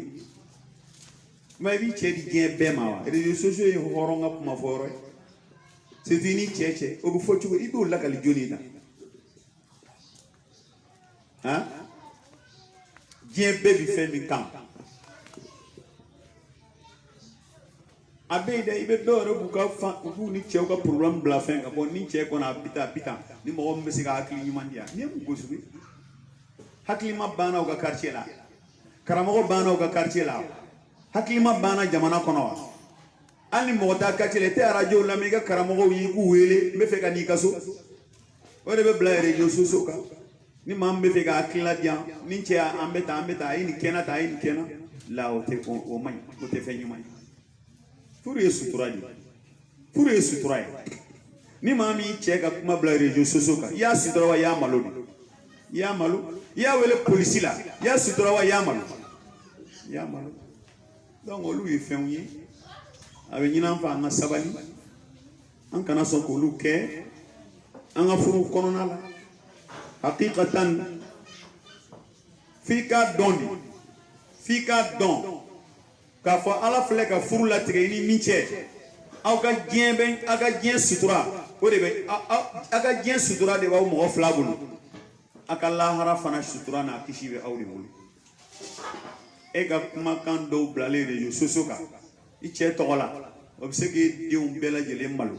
ma i b'i cɛ di diɲɛ bɛɛ ma wa réseaux sociaux ye hɔrɔn ka kuma fɔ yɔrɔ ye c'est ni cɛ o bɛ fɔ cogo i b'o la ka jɔn de ta han diɲɛ bɛɛ bi fɛn min kan a bɛ yen dɛ i bɛ dɔw yɛrɛ b'u ka fan u b'u ni cɛw ka problème bila fɛn kan bon ni cɛ kɔni a bi tan ni mɔgɔ min bɛ se ka hakili ɲuman di yan ni ye mun gosi hakilima banna u ka quartier la karamɔgɔ banna u ka quartier la hakilima banna jamana kɔnɔ wa hali ni mɔgɔ t'a quartier la i tɛ radio lamɛn i ka karamɔgɔw ye i k'u wele n bɛ fɛ ka n'i ka so o de bɛ bila réseaux sociaux kan ni maa min bɛ fɛ ka hakilila di yan ni cɛ an bɛ tan a ye nin kɛ n na tan a ye nin kɛ n na la o man ɲi o tɛ fɛn ɲuman ye. Furu ye sutura de furu ye sutura ye ni maa min cɛ ka kuma bila réseaux sociaux kan i y'a sutura wa i y'a malo de i y'a malo i y'a wele polisi la i y'a sutura wa i y'a malo donc olu ye fɛnw ye a bɛ ɲini an fɛ an ka sabali an kana sɔn k'olu kɛ an ka furu kɔnɔna la hakikatan f'i k'a dɔn k'a fɔ ala filɛ ka furu latigɛ i ni min cɛ aw ka diɲɛ sutura o de bɛ aw ka diɲɛ sutura de b'aw mɔgɔ fila bolo a ka lahara fana sutura n'a kisi bɛ aw de bolo e ka kumakan dɔw bilalen réseaux sociaux kan i cɛ tɔgɔ la o bɛ se k'i denw bɛɛ lajɛlen malo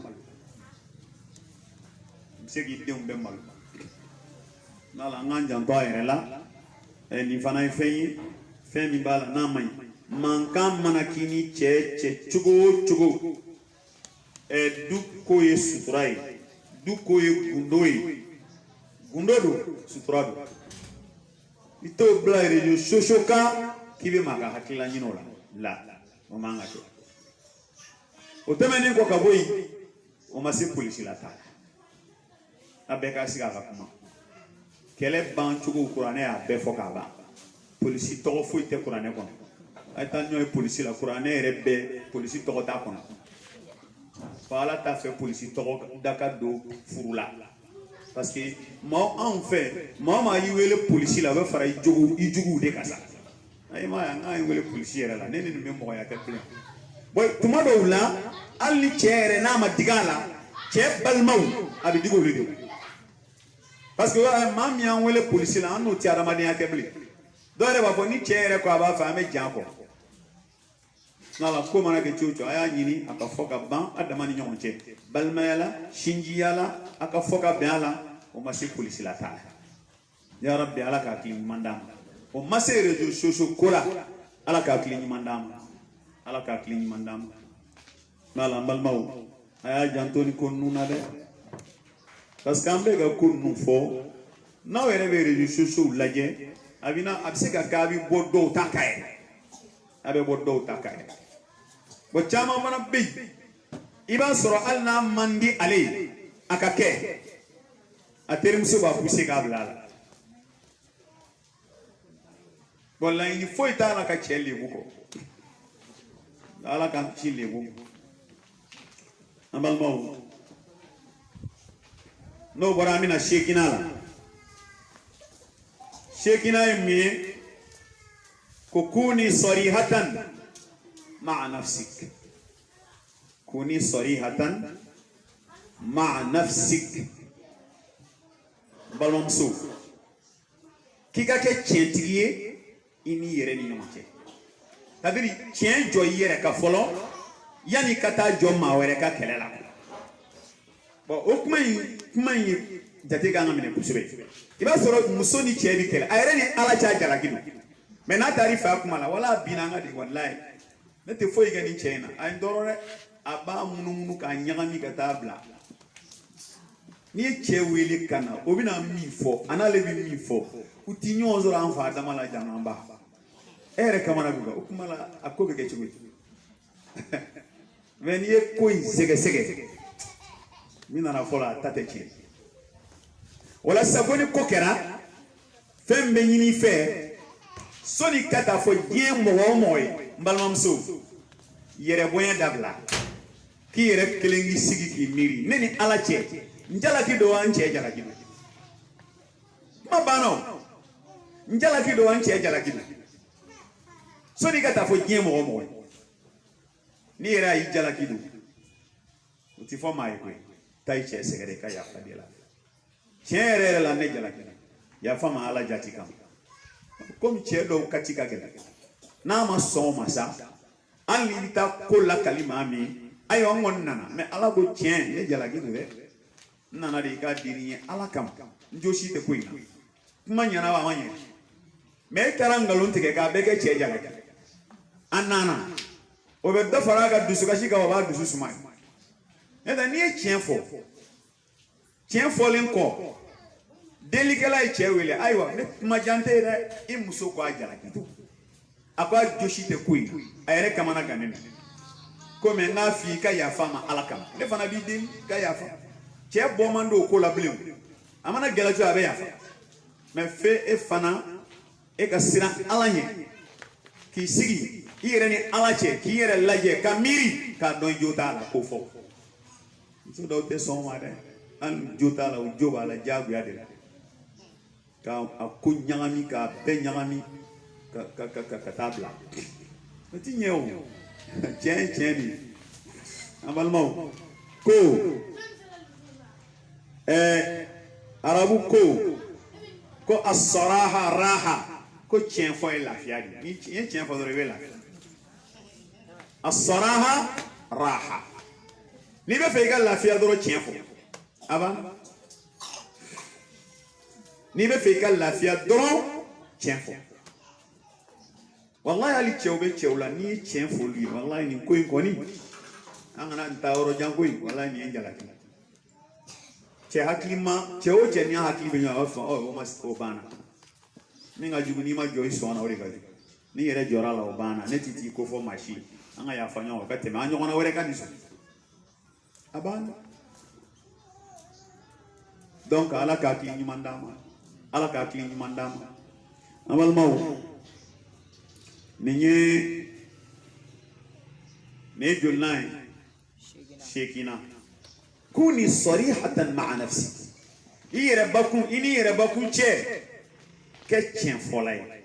n'ala an k'an janto a yɛrɛ la nin fana ye fɛn ye fɛn min b'a la n'a man ɲi mankan mana k'i ni cɛ cogo o cogo du ko ye sutura ye du ko ye gundo ye gundo don sutura don i t'o bila réseaux sociaux kan k'i bɛ maa ka hakilila ɲini o la o man ka kɛ o tɛmɛnen kɔ ka bɔ yen o ma se polisi la ta a bɛɛ ka sigi a ka kuma kɛlɛ ban cogo kuranɛ y'a bɛɛ fɔ k'a ban polisi tɔgɔ foyi tɛ kuranɛ kɔnɔ a ye taa ɲɔ ye polisi la kuranɛ yɛrɛ bɛɛ polisi tɔgɔ t'a kɔnɔ fo ala t'a fɛ polisi tɔgɔ da ka don furu la parce que anw fɛ maa maa y'i wele polisi la o bɛ fara i juguw de kan sa ayi maa ye an k'an wele polisi yɛrɛ la ne ni nin bɛ mɔgɔya kɛ bilen bon tuma dɔw la hali ni cɛ yɛrɛ n'a ma digi a la cɛ balimaw a bɛ digi olu de la parce que maa min y'an wele polisi la an n'o tɛ adamadenya kɛ bilen dɔw yɛrɛ b'a fɔ ni cɛ yɛrɛ ko a b'a fɛ an bɛ jan kɔ n'ala ko mana kɛ cogo o cogo a y'a ɲini a ka fɔ ka ban a dama ni ɲɔgɔn cɛ balimaya la sinjiya la a ka fɔ ka bɛn a la o ma se polisi la t'a la ya rabbi ala ka hakili ɲuman d'an ma o ma se réseaux sociaux ko la ala ka hakili ɲuman d'an ma ala ka hakili ɲuman d'an ma n'ala n balimaw a y'a janto ni ko ninnu na dɛ parce que an bɛ ka ko ninnu fɔ n'aw yɛrɛ bɛ réseaux sociaux lajɛ a bɛ se ka kɛ a bɛ bɔ dɔw ta ka yɛrɛ a bɛ bɔ dɔw ta ka yɛrɛ bon caman fana bɛ yen iba soro alna mandi ale akake aterim suba poussé kabla bolla ini foi ta la ka chelle buko ala kan chille buko amal maw no bora mina shekina la shekina mi kukuni sarihatan ma'a nafsik kuni sarihatan ma'a nafsik balomso kika ke tientiye ini yere ni nyamache tabiri tien jo yere ka folo yani kata jo ma were ka kelela bo okuma yi jate ga ngamine kusube iba soro musoni chebi kele ayre ni ala cha jala gidu me na tarifa kuma la wala binanga di wallahi nete foi ga ni chena ay ndorore aba mununu ka nyagami ka tabla ni chewili kana obina mifo anale bi mifo utinyo zora anfa damala janamba ere kamana buga ukumala akobe ke chugu veniye koi sege mina na fola tatechi wala saboni kokera fembe nyini fe soni kata fo dien mo moy mbalmamso yere boya dabla ki yere kelengi sigi ki miri neni ala che njala ki do anche jala ki mabano njala ki do anche jala ki soni kata fo dien mo moy ni yere ay jala ki do uti fo mai ko tai che segere ka ya fadila chere la ne jala ki ya fama ala jati kam comme che do katika gele na ma so masa an libita ko la kalima mi ayo ngon nana me ala go tien ne jala gi de nana de ga diri ala kam njoshi te koina kuma nyana wa manye me karanga lonte ke ga beke che jala gi anana o be da faraga dusu ka shika wa ba dusu sumai e da ni tien fo len ko delikela e chewele aywa ne majante re imuso ko ajala gi akwa joshi te kuina ayere kamana ganene comme na fi ka ya fama alakam le fana bi din ka ya fa che bomando ko la blem amana gelaju abe ya fa me fe e fana e ka sira alanye ki sigi yere ni alache ki yere laje kamiri ka don jota la ko fo so do te son mare an jota la o joba la jagu ya de ka akunyangami ka benyangami ka tabla ti nyeo cheni abalmo ko arabu ko as-saraha raha ko chen fo la fiadi ni chen fo do revela as-saraha raha ni be fe ga la fiadi do chen fo aba ni be fe ga la fiadi do chen fo wallahi ali chewbe chewla ni chen fo lui wallahi ni koy koni angana ntawro jangoy wallahi ni enjala che hakima chewo che ni hakimi nya ofa o mas obana ninga juguni ma joy sona ore gaji ni yere jora la obana ne titi ko fo machi anga ya fanya o kate ma anyo na wore kaniso abana donc ala ka ki ni mandama amal maw ninye نيجول ناي شيكينا كوني صريحة مع نفسك إني ربكم شيء كتشين فولاي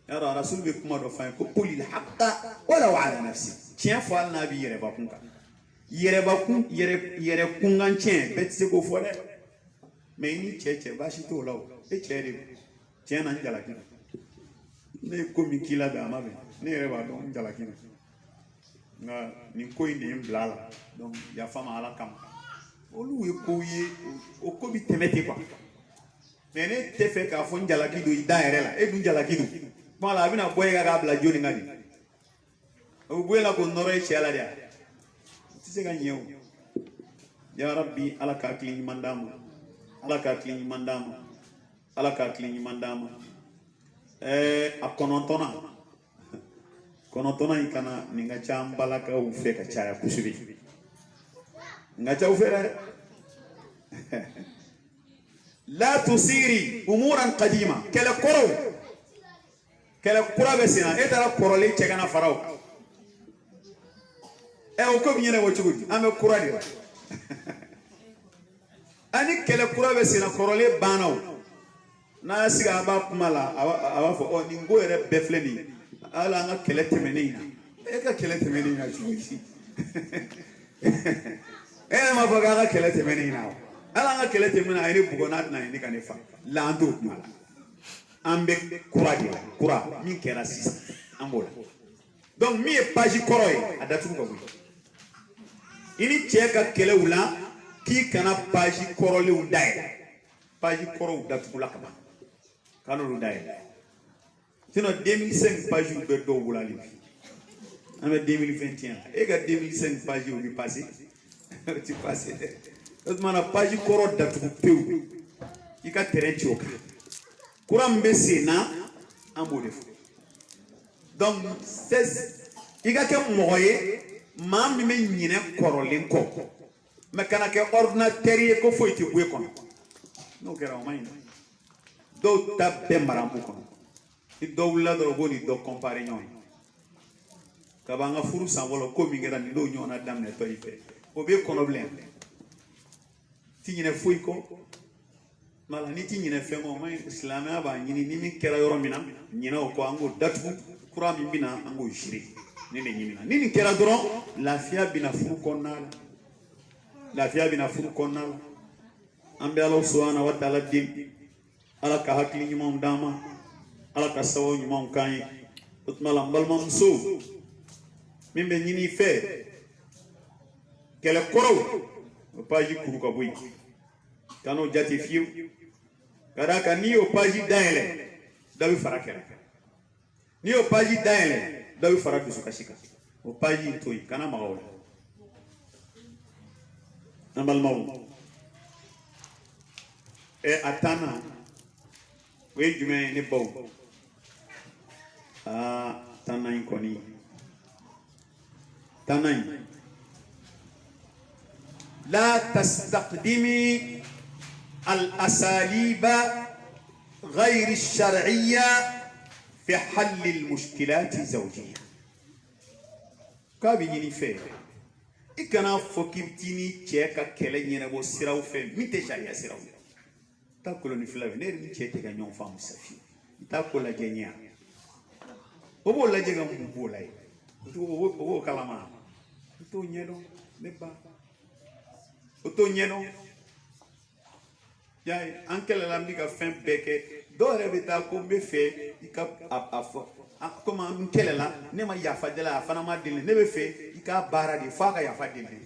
يرى رسول بكم رفاين كقول الحق ولو على نفسك شين فوال نبي يربكم يربكم عن شين بتسيبوا فولاي ما إني شيء باشي تولو إيه شين أنجلا كنا نيكم كيلا داما بي نيربا دون أنجلا كنا nga ni ko indi mblala donc ya fama ala kam olu e ko ye o ko bi temete quoi mais ne te fait ka fo njala kido idaire la e du njala kido mala bina boye ga bla joni ngadi o boye la ko noro e chala dia ti se ga nyew ya rabbi ala ka klini mandama konontona ikana ninga chambala ka ufe ka chaya kusubi ngacha ufera la tusiri umuran qadima kala koro besina etara korole chegana farao o ko binyene wo chugudi ame kura dira ani kala kura besina korole banaw na siga ba kumala aba fo o ni ngo ere befleni ala nga kala temenina e ka kala temenina chugudi ma faga ga kala temenina ala nga kala temenina ay bugonat na ni kanefa la ando mala ambe kura min kera sisa ambola donc mi e page koroy adatu ko bu ini cheka kele wula ki kana page korole undai page koro datu la kama kanu undai sino 2005 page be do wula li ame 2021 e ga 2005 page o bi passé tu passé mana page koro datu peu ika terrain choka kuram besi na ambolef donc c'est iga ke moye mam mi nyine korolen ko me kana ke ordinateur ko foyti bué kon no kera o mayna do tabbe marambu kon i do la do boni do comparer nyon ka ba nga furu sanwolo ko mi ngera ni do nyona damne to ife o be kono blem ti nyine foy ko mala ni ti nyine fengo may islamia ba nyini ni mi kera yoro mina nyina ko ango datu kura mi bina ango jiri ni ne nyina ni kera doron lafia bina furu konnala ambe Allah subhanahu wa ta'ala din ala ka hakli nyumam dama ala ka sawo nyumam kan utmala mbalmam so mimbe nyini fe kele koro paji kuru ka boy kano jati fiu kadaka ni o paji daele dawi farakere ni o paji daele dawi faradu sukashika o paji toy kana magawla nambal mawu e atana we jume ni baw tanay koni tanay لا تستخدمي الأساليب غير الشرعية في حل المشكلات الزوجية كابيني في إكنا فكيبتيني تشيكا كيلي نبو سيراو في ميتي شاريا سيراو تاكلو نفلا فينير ني تشيكا نيون فام سافي تاكولا جينيا بوبو لا جيغا مبو لاي بوبو كلاما تو نيدو نبا oto nyeno yaay ankele lam diga fin beke do rebita ko be fe ika afo comment ankele la ne ma yafa de la fana ma dile ne be fe ika bara di fa ga yafa dile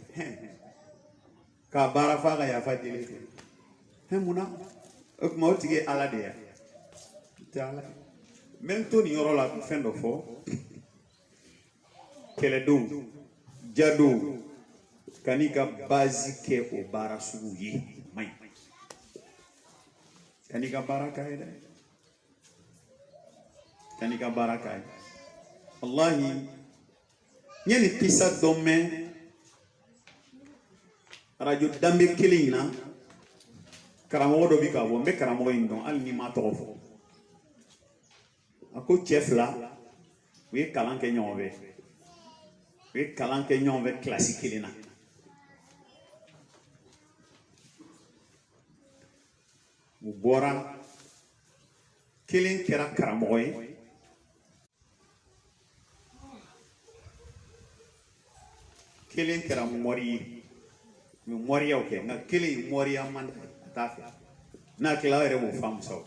ka bara fa ga yafa dile he muna ok mo tige ala de ya tala même to ni yoro la fin do fo kele do jado kanika basique o bara sugu ye may kanika baraka ida kanika baraka wallahi nyeni pisa domme radio dambe kelina karamo do bi ka bo mbe karamo indon al ni ma to fo ako chefla we kalanke nyonve classique kelina Bora kelen kera karamoy kelen kera mori okay na kelen mori amanda tafi na kila ere mo fam so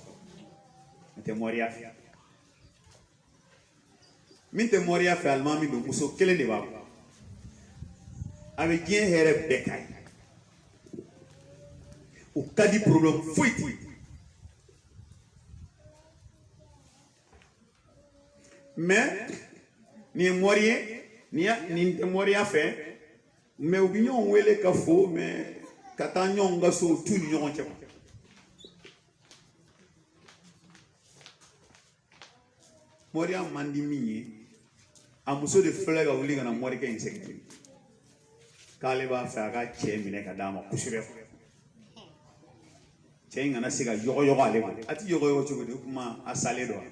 te mori afi minte mori afi almami do muso kelen de ba ave gen here bekay o kadi problème foi mais ni morie ni moria fait mais opinion wele ka fo mais katanyon nga so tout nyon che moria mandi minye amuso de flega ulinga na moria ka insekti k'ale b'a fɛ a ka cɛ minɛ ka d'a ma kosɛbɛ cɛ in kana se ka yɔgɔyɔgɔ ale ma a ti yɔgɔyɔgɔ cogo di kuma a salen don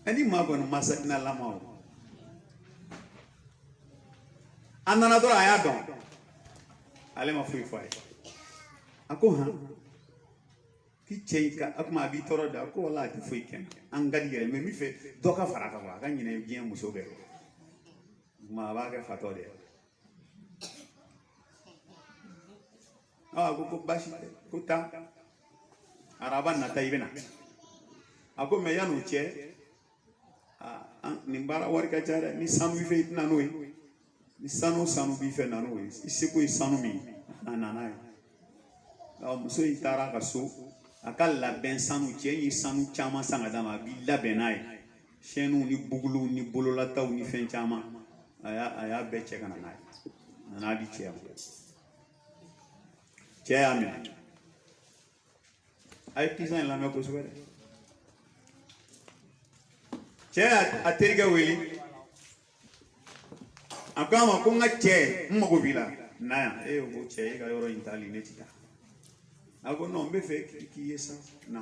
ani maa kɔni masa hinɛ lama o a nana dɔrɔn a y'a dɔn ale ma foyi fɔ a ye a ko han k'i cɛ in ka a kuma a b'i tɔɔrɔ da a ko wala a tɛ foyi kɛ an ka di yɛrɛ mɛ min fɛ dɔ ka fara kan a ka ɲinɛ diɲɛ muso bɛɛ kuma a b'a kɛ fatɔ de ye a ko basi tɛ ko taa araba nata i bɛ na a ko mɛ yan'o cɛ nin baara wari ka ca dɛ ni sanu b'i fɛ i tɛna n'o ye ni sanu b'i fɛ na n'o ye i seko ye sanu min a nana ye muso in taara ka so a ka labɛn sanu cɛ in ye sanu caman san ka d'a ma a b'i labɛn n'a ye sɛniw ni buguluw ni bololataw ni fɛn caman a y'a bɛɛ cɛ ka na n'a ye a nana di cɛ ma cɛ y'a minɛ a ye kisan in lamɛn kosɛbɛ dɛ cɛ a terikɛ wele a ko a ma ko n ka cɛ n mago b'i la na yan ko cɛ e ka yɔrɔ in taali ne ti taa a ko non n bɛ fɛ k'i ye sa na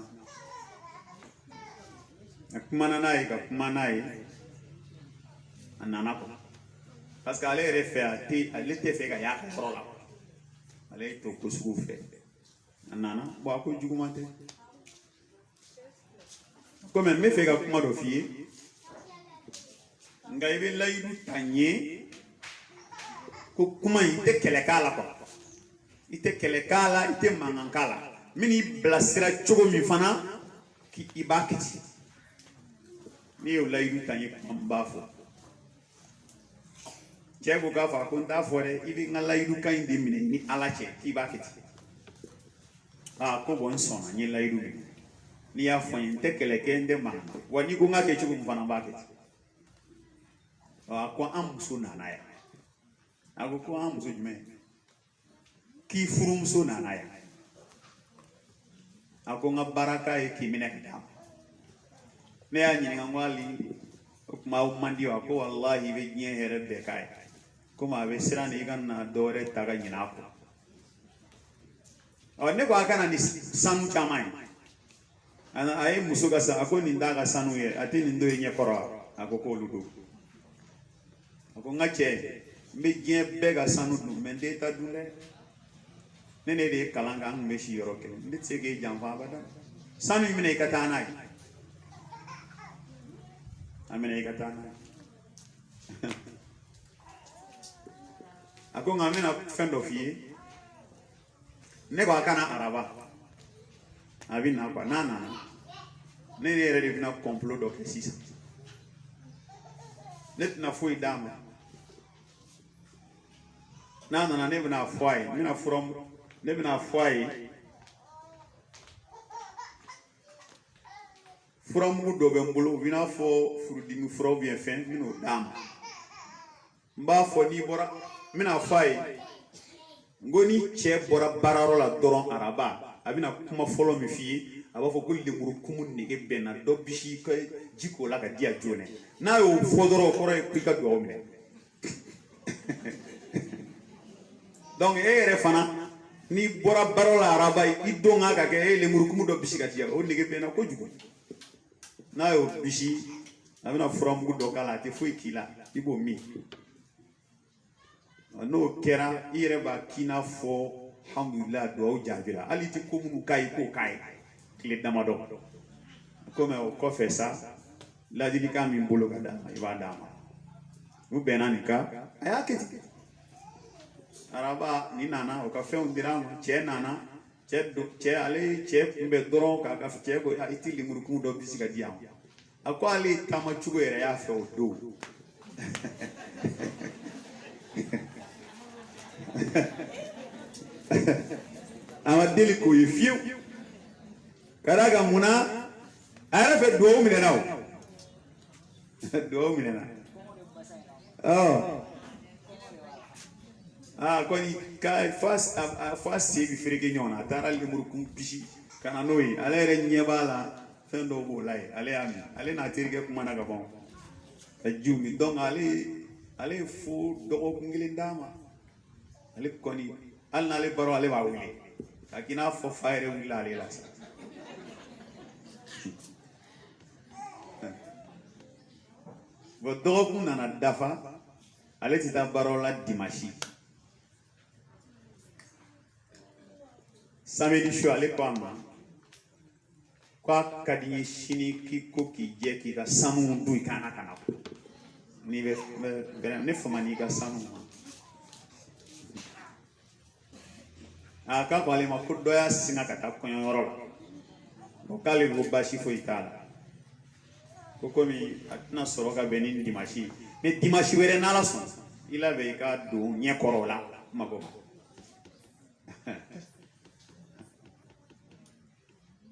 a kumana n'a ye ka kuma n'a ye a nana kɔ parce que ale yɛrɛ fɛ ale tɛ fɛ ka y'a ka yɔrɔ la ale ye to ko sugu fɛ a nana bon a ko juguman tɛ komi n bɛ fɛ ka kuma dɔ f'i ye nka i bɛ layidu ta n ye ko kuma in i tɛ kɛlɛ k'a la quoi i tɛ kɛlɛ k'a la i tɛ mankan k'a la n bɛ n'i bilasira cogo min fana i b'a kɛ ten n'i y'o layidu ta n ye kuma n b'a fɔ cɛ ko k'a fɔ a ko n t'a fɔ dɛ i bɛ n ka layidu kan in de minɛ ni ala cɛ k'i b'a kɛ ten ko bon n sɔnna n ye layidu minɛ n'i y'a fɔ n ye n tɛ kɛlɛ kɛ n tɛ mankan wa n'i ko n k'a kɛ cogo min fana n b'a kɛ ten a ko an muso nana yan a ko an muso jumɛn k'i furumuso nana yan a ko n ka baara k'a ye k'i minɛ ka d'a ma ne y'a ɲininka n ko hali o kuma man di wa ko walahi i bɛ diɲɛ hɛrɛ bɛɛ k'a ye komi a bɛ siran de i ka na dɔ wɛrɛ ta ka ɲinɛ a kɔ ne ko a kana ni sanu caman ye a ye muso ka sanu a ko nin t'a ka sanu ye a tɛ nin dɔ ye ɲɛkɔrɔ wa a ko k'olu don a ko n ka cɛ n bɛ diɲɛ bɛɛ ka sanu dun mɛ n tɛ ta dun dɛ ne de ye kalan kɛ an tun bɛ si yɔrɔ kelen n tɛ se k'e janfa abada sanu in minɛ i ka taa n'a ye a minɛ i ka taa n'a ye a ko nka n bɛna fɛn dɔ f'i ye ne ko a kana araba a bɛ na quoi n'a nana ne yɛrɛ de bɛna complot dɔ kɛ sisan ne tɛna foyi d'a ma n'a nana ne bɛna fɔ a ye ne bɛna fɔ a ye furamugu dɔ bɛ n bolo u bɛna fɔ furudimi furaw bɛ fɛn n bɛn'o d'a ma n b'a fɔ n'i bɔra n bɛna fɔ a ye n ko ni cɛ bɔra baarayɔrɔ la dɔrɔn araba a bɛna kuma fɔlɔ min f'i ye a b'a fɔ ko lemurukumu nege bɛnna dɔ bisi ka ji k'o la ka di a joona n'a y'o fɔ dɔrɔn o kɔrɔ ye ko i ka dugawu minɛ donc e yɛrɛ fana n'i bɔra baara la araba i don ka kɛ e lemurukumu dɔ bisi ka di o nege bɛnna kojugu n'a y'o bisi a bɛna furamugu dɔ k'a la a tɛ foyi k'i la i b'o min n'o kɛra i yɛrɛ b'a k'i n'a fɔ alhamdulilayi dugawu jaabira hali i tɛ ko minnu k'a ye k'o k'a ye tile damadɔ komi o kɔfɛ sa ladilikan min bolo ka d'a ma i b'a d'a ma u bɛnna nin kan a y'a kɛ ten araba ni nana o ka fɛnw dira ma cɛ nana cɛ ale ye cɛ kunbɛn dɔrɔn k'a ka cɛ ko i tɛ lemurukumu dɔ bisi ka di yan a ko ale taama cogo yɛrɛ y'a fɛ o don a ma deli k'o ye fiyewu ka d'a kan mun na a yɛrɛ fɛ dugawu minɛna o dugawu minɛna kɔni fɔ a sen bɛ fereke ɲɔgɔn na a taara lemurukumu bisi ka na n'o ye ale yɛrɛ ɲɛ b'a la fɛn dɔw b'o la ye ale y'a minɛ ale n'a terikɛ kumana ka ban jumi donc ale fo dogo ngile ndama ale koni al na le baro ale ba wuli akina fo fayre wuli ale la bo dogo kun nana dafa ale ti ta baro la dimanche samedi show ale ko amma kwa kadi shini ki ko ki je ki ka sanu du kana kana ni be ne fama ni ka sanu aka ko ale ma ko doya singa kata ko yoro ko kale go bashi fo itala ko komi atna soro ka benin dimanche mais dimanche were na la son il avait ka do nye korola mago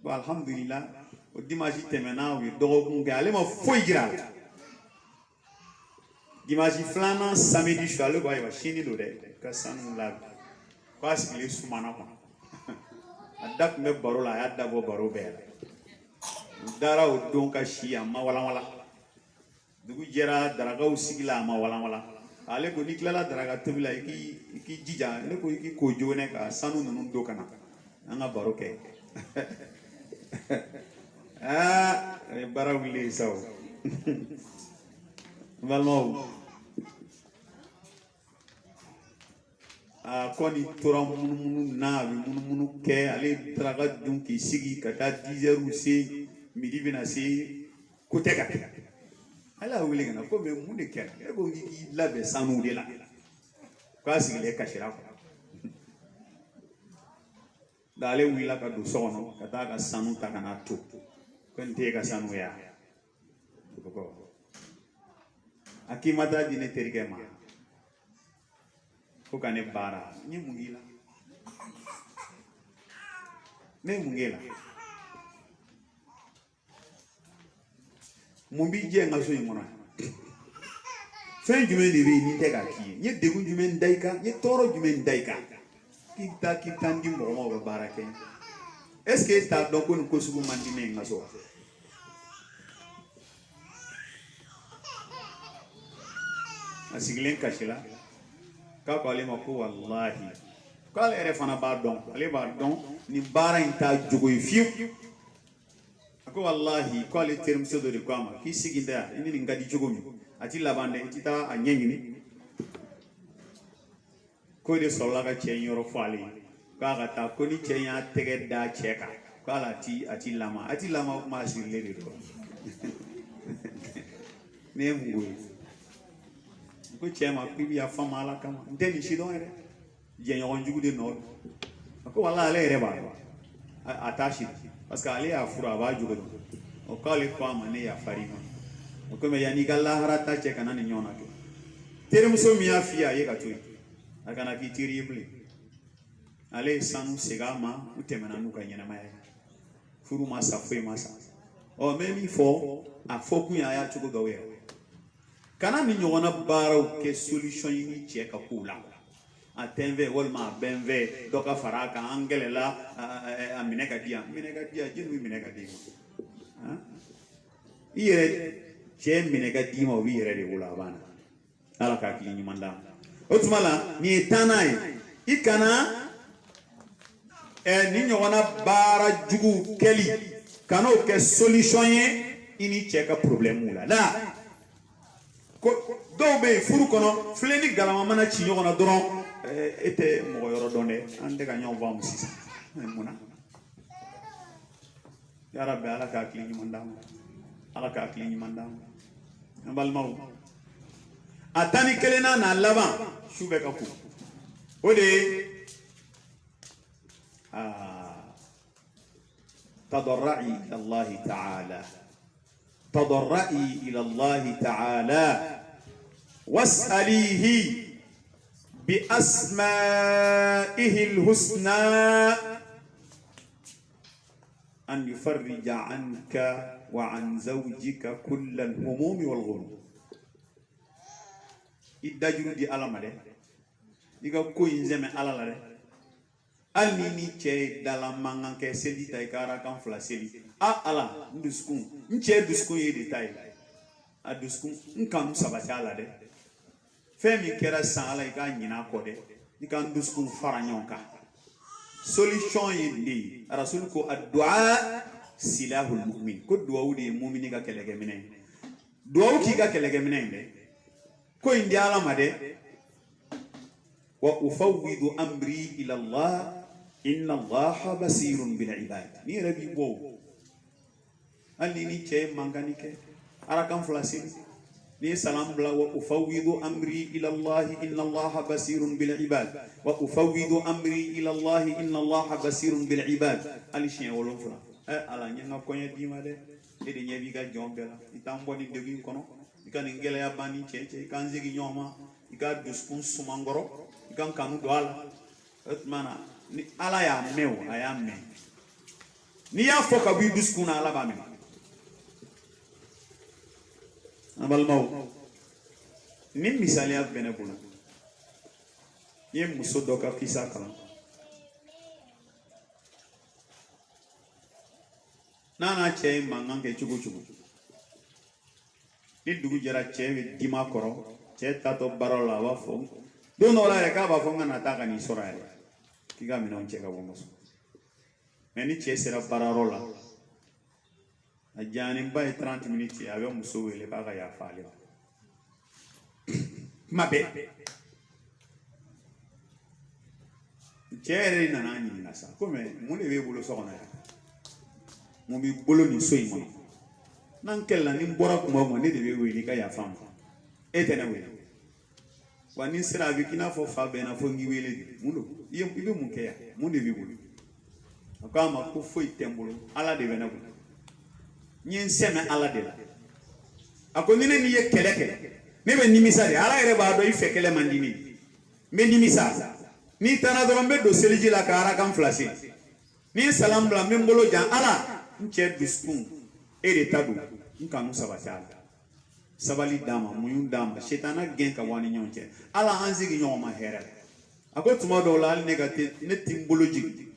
alhamdulillah o dimanche temena wi dogo kunge ale ma foy gira dimanche flana samedi show ale boy wa shini do de ka sanu la kwasi le sumana ko adak me baro la ya dabo baro be dara o don ka shi amma wala dugu jera daraga usigila amma wala ale ko niklala daraga tobila iki jija ne ko iki ko jone ka sanu nunu do kana anga baro ke bara wuli saw valmo koni tora munu na munu ke ale traga dun ki sigi kata 10h aussi midi bina si kuteka ala wuli ngana ko me mun de ken e go ngi labe sanu de la kwa sigi le kashira ko dale wila ka do sono kata ka sanu ta kana to kwente ka sanu ya ko akimata dine terike ma ko kane bara ni mungila me mungila mumbi je ngaso yimona fen jume de bi ni te ka ki ni de gun jume ndaika ni toro jume ndaika kita ndi mo ba barake est-ce que ta donc ko sugu mandine ngaso asigilen kashila ka ko ale ma ko wallahi ko ale re fana ba don ale ba don ni bara inta jugo fiu ko wallahi ko ale term so do de kwama ki siginda ni ngadi jugo mi ati labande itita anyengini ko de sola ka chen yoro fali ka ga ta ko ni chen ya tege da cheka ko ala ati lama ma sirle de do ne ngui ko chema pibi ya fama ala kama ndeni shidon ere je yon jugu de no ko wala ale ere ba atashi parce que ale afura ba jugu o ka le kwa mane ya farima ko me yani galla harata cheka nan nyona to tere muso mi afia ye ka tuyi akana ki terrible ale sanu segama utemana nuka nyana maya furu masa fe masa o memi fo a foku ya chugo gawe kana ni nyona baro ke solution ni cheka kula atenve wolma benve doka faraka angelela amineka dia jinu mineka dia ire je mineka dia mo wi re de wula bana ala ka kili nyimanda otumala ni tanai ikana ni nyona bara jugu keli kano ke solution ye ini cheka problème la la ko do be furu kono fleni galama mana chi nyona doron ete mo yoro donde ande ka nyon va musisa muna ya rabbi ala ka kili nyimanda mbal maw atani kelena na laban shube ka ku ode tadarrai ila Allah ta'ala تضرئي إلى الله تعالى واسأليه بأسمائه الحسنى أن يفرج عنك وعن زوجك كل الهموم والغموم إذا جرودي على ماله إذا كوين زمن على لا alini che dala mangan ke sedi tay kara kan fla sedi ala nduskun nche duskun yi detay adusku nkam sabatala de femi kera sala ika nyina ko de ika dusku faranyonka solution yindi rasul ko addu'a silahul mu'min ko du'a wudi mu'mini ka kelege minen du'a ki ka kelege minen de ko indi ala made wa ufawwidu amri ila Allah inna Allah basirun bil ibad ni rabi bo ali ni che mangani ke arakan flasini ni salam bla wa ufawwidu amri ila Allah inna Allah basirun bil ibad wa ufawwidu amri ila Allah inna Allah basirun bil ibad ali chen wolon fla ala nyanga konya dima de de nyebi ga jombela itambo ni degi kono ikani ngela ya bani cheche kanzigi nyoma ika duskun sumangoro ikan kanu do ala mana ni ala ya mew aya me ni ya foka bi duskun ala ba me amal maw ni misali ya bene bula ye muso do ka kisa kala nana che mangange chugu ni dugu jara che dima koro che tato barola wa fo do no la ka ba fo ngana ta ka ni sora ya kiga mi non che ka bongo meni che sera bararola ajani mbai 30 minutes ave muso wele ba ga ya fale mabe che nana ni na sa come mo le ve bolo so na mo mi bolo ni so imo nan kella ni mbora kuma mo ne de be wele ka ya fam etene wele wani sira bikina fo fa be na fo ngi wele mundo ibe mun ke ya mun de be bolo akama ko fo itembolo ala de be na bolo nyen seme ala de la akoni ne ni ye keleke ne be nimisa de ala ere ba do ife kele mandini me nimisa ni tana do mbe do seliji la kara kan flasi ni salam bla me mbolo jan ala nche biskun ere tadu nkanu sabata sabali dama muyun dama shetana gen ka wani nyonche ala hanzigi nyoma hera ako tuma do la negative ne timbology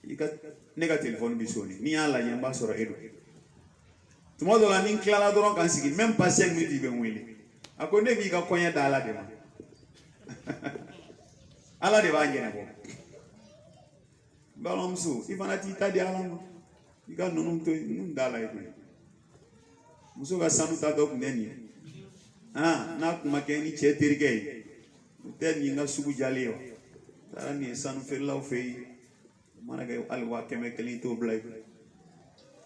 ika negative phone bisoni ni ala nyamba soro edo tuma do la ni klala do kan sigi même pas 5 minutes be wele ako ne bi ka konya dala de ma ala de ba ngena bo balomsu ifana ti tadi ala mo ika nonum to nun dala edo muso ka sanu ta do kuneni na kuma ke ni che terige te ni na sugu jaleo tara ni sanu ferla fe mana ga alwa keme keli to blay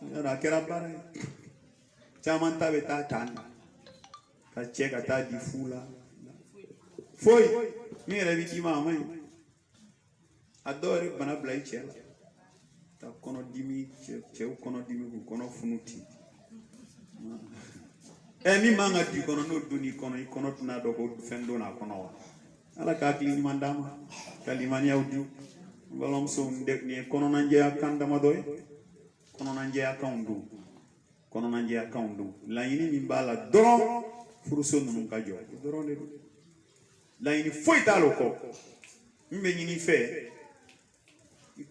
na kera bara chaman ta beta tan ka che ka ta di fula foi mi era vittima mai adore bana blay che ta kono dimi che kono dimi ku kono funuti mi manga di kono no duni kono tuna do ko fendo na kono ala ka kli mandama kalimani audio balom so ndek ni kono nanje akanda madoy kono nanje akandu kono nanje akandu la yini mi bala doron furuso nunu ka jo doron de la yini foi talo ko mbe nyini fe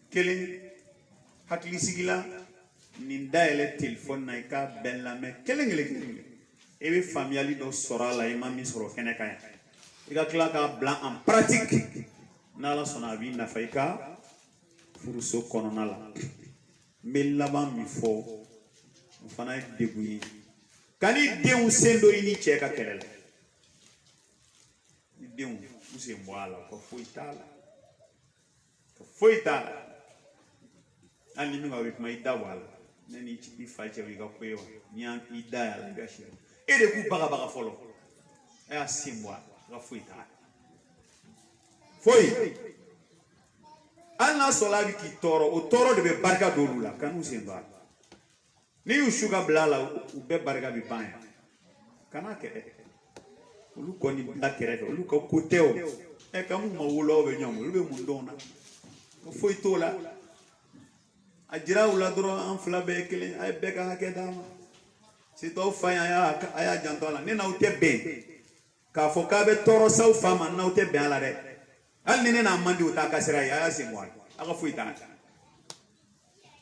kelen hakli sigila ni daele telephone na ka bella me kelen ebe familiali do sora la imami soro kene kaya ika kla ka blanc en pratique na la sona bi na faika furuso kono na la melaba mi fo fana deguyi kani deun sendo ini cheka kelele deun use mwala ko foitala ani mi ngawe kuma idawala nani chi ifache wiga kwewa nya idaya la gashi ede ku baga folo aya simbwa ga foitala foi Allah solabi ki toro o toro de be barka dolula kanu semba ni ushuga blala u be barka bi banya kana ke ulu koni la kereke ulu ko koteo e kamu mawulo be nyamu ulu be mundona ko foitola ajira ula dro an fla be kele ay be ka hakeda si to fanya aya jantola ni na ute be ka foka be toro sa fama na ute be ala re al ni na mandi uta kasira ya simwa aka fuita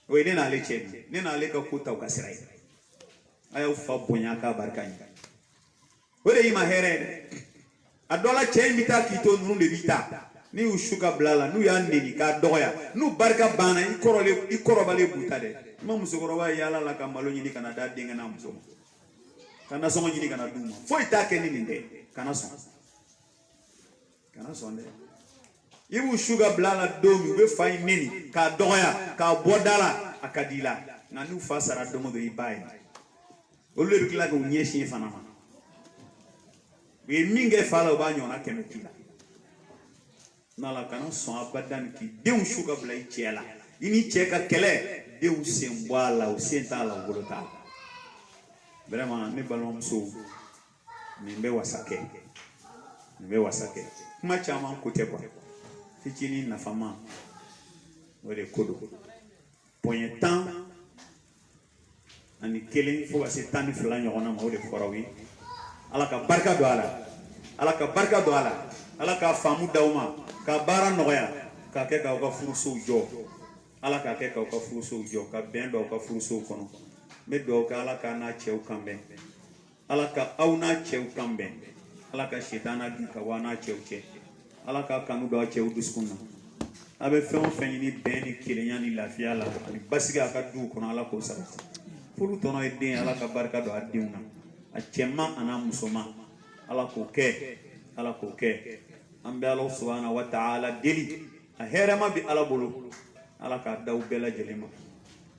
we ni na leche ni na le ka kuta kasira aya ufa bonya ka barkanya ore ima here adola cey mita kito nunu de bita ni ushuka blala nu ya neni ka doya nu barka bana i korobale buta de ma musokoroba yala la ka malo nyini kana da denga na muso kana songo nyini kana duma fo itake nini de kana son de ibu shuga blala domi be fay neni ka doya ka bodala akadila na nu fasara domo do ibai olu be kila ko nyeshi fana ma be minge fala ba nyona kemekila nala kana son abadan ki deun shuga blai chela ini cheka kele deun sembala o sentala golota vraiment ne balon so nimbe wasake kuma chama kote kwa fitini na fama wale kodo ponye temps ani kelen fo wase tan flan yona ma wale korawi ala ka barka do ala ala ka famu dawma ka bara noya ka ke ka furuso jo ala ka ke ka furuso jo ka ben do ka furuso kono me do ka ala ka na chew kambe ala ka au na chew kambe ala ka shetana di ka wana chew ala ka kanu do chew duskuna abe fen ni ben ni kelenya ni lafia la ni basiga ka du kono ala ko sa furu tono e den ala ka barka do addiuna a chema ana musoma ala ko ke ambe Allah subhanahu wa ta'ala deli a herema bi ala bulu ala ka daw bela jelema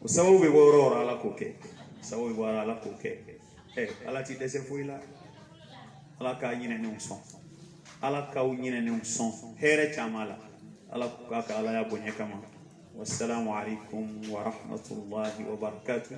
o sawu be woro ala ko ke sawu be woro ala ko ke ala ti dese fuila ala ka nyine ne son ala ka nyine ne son here chamala ala ko ka ala ya bonye kama wassalamu alaikum wa rahmatullahi wa barakatuh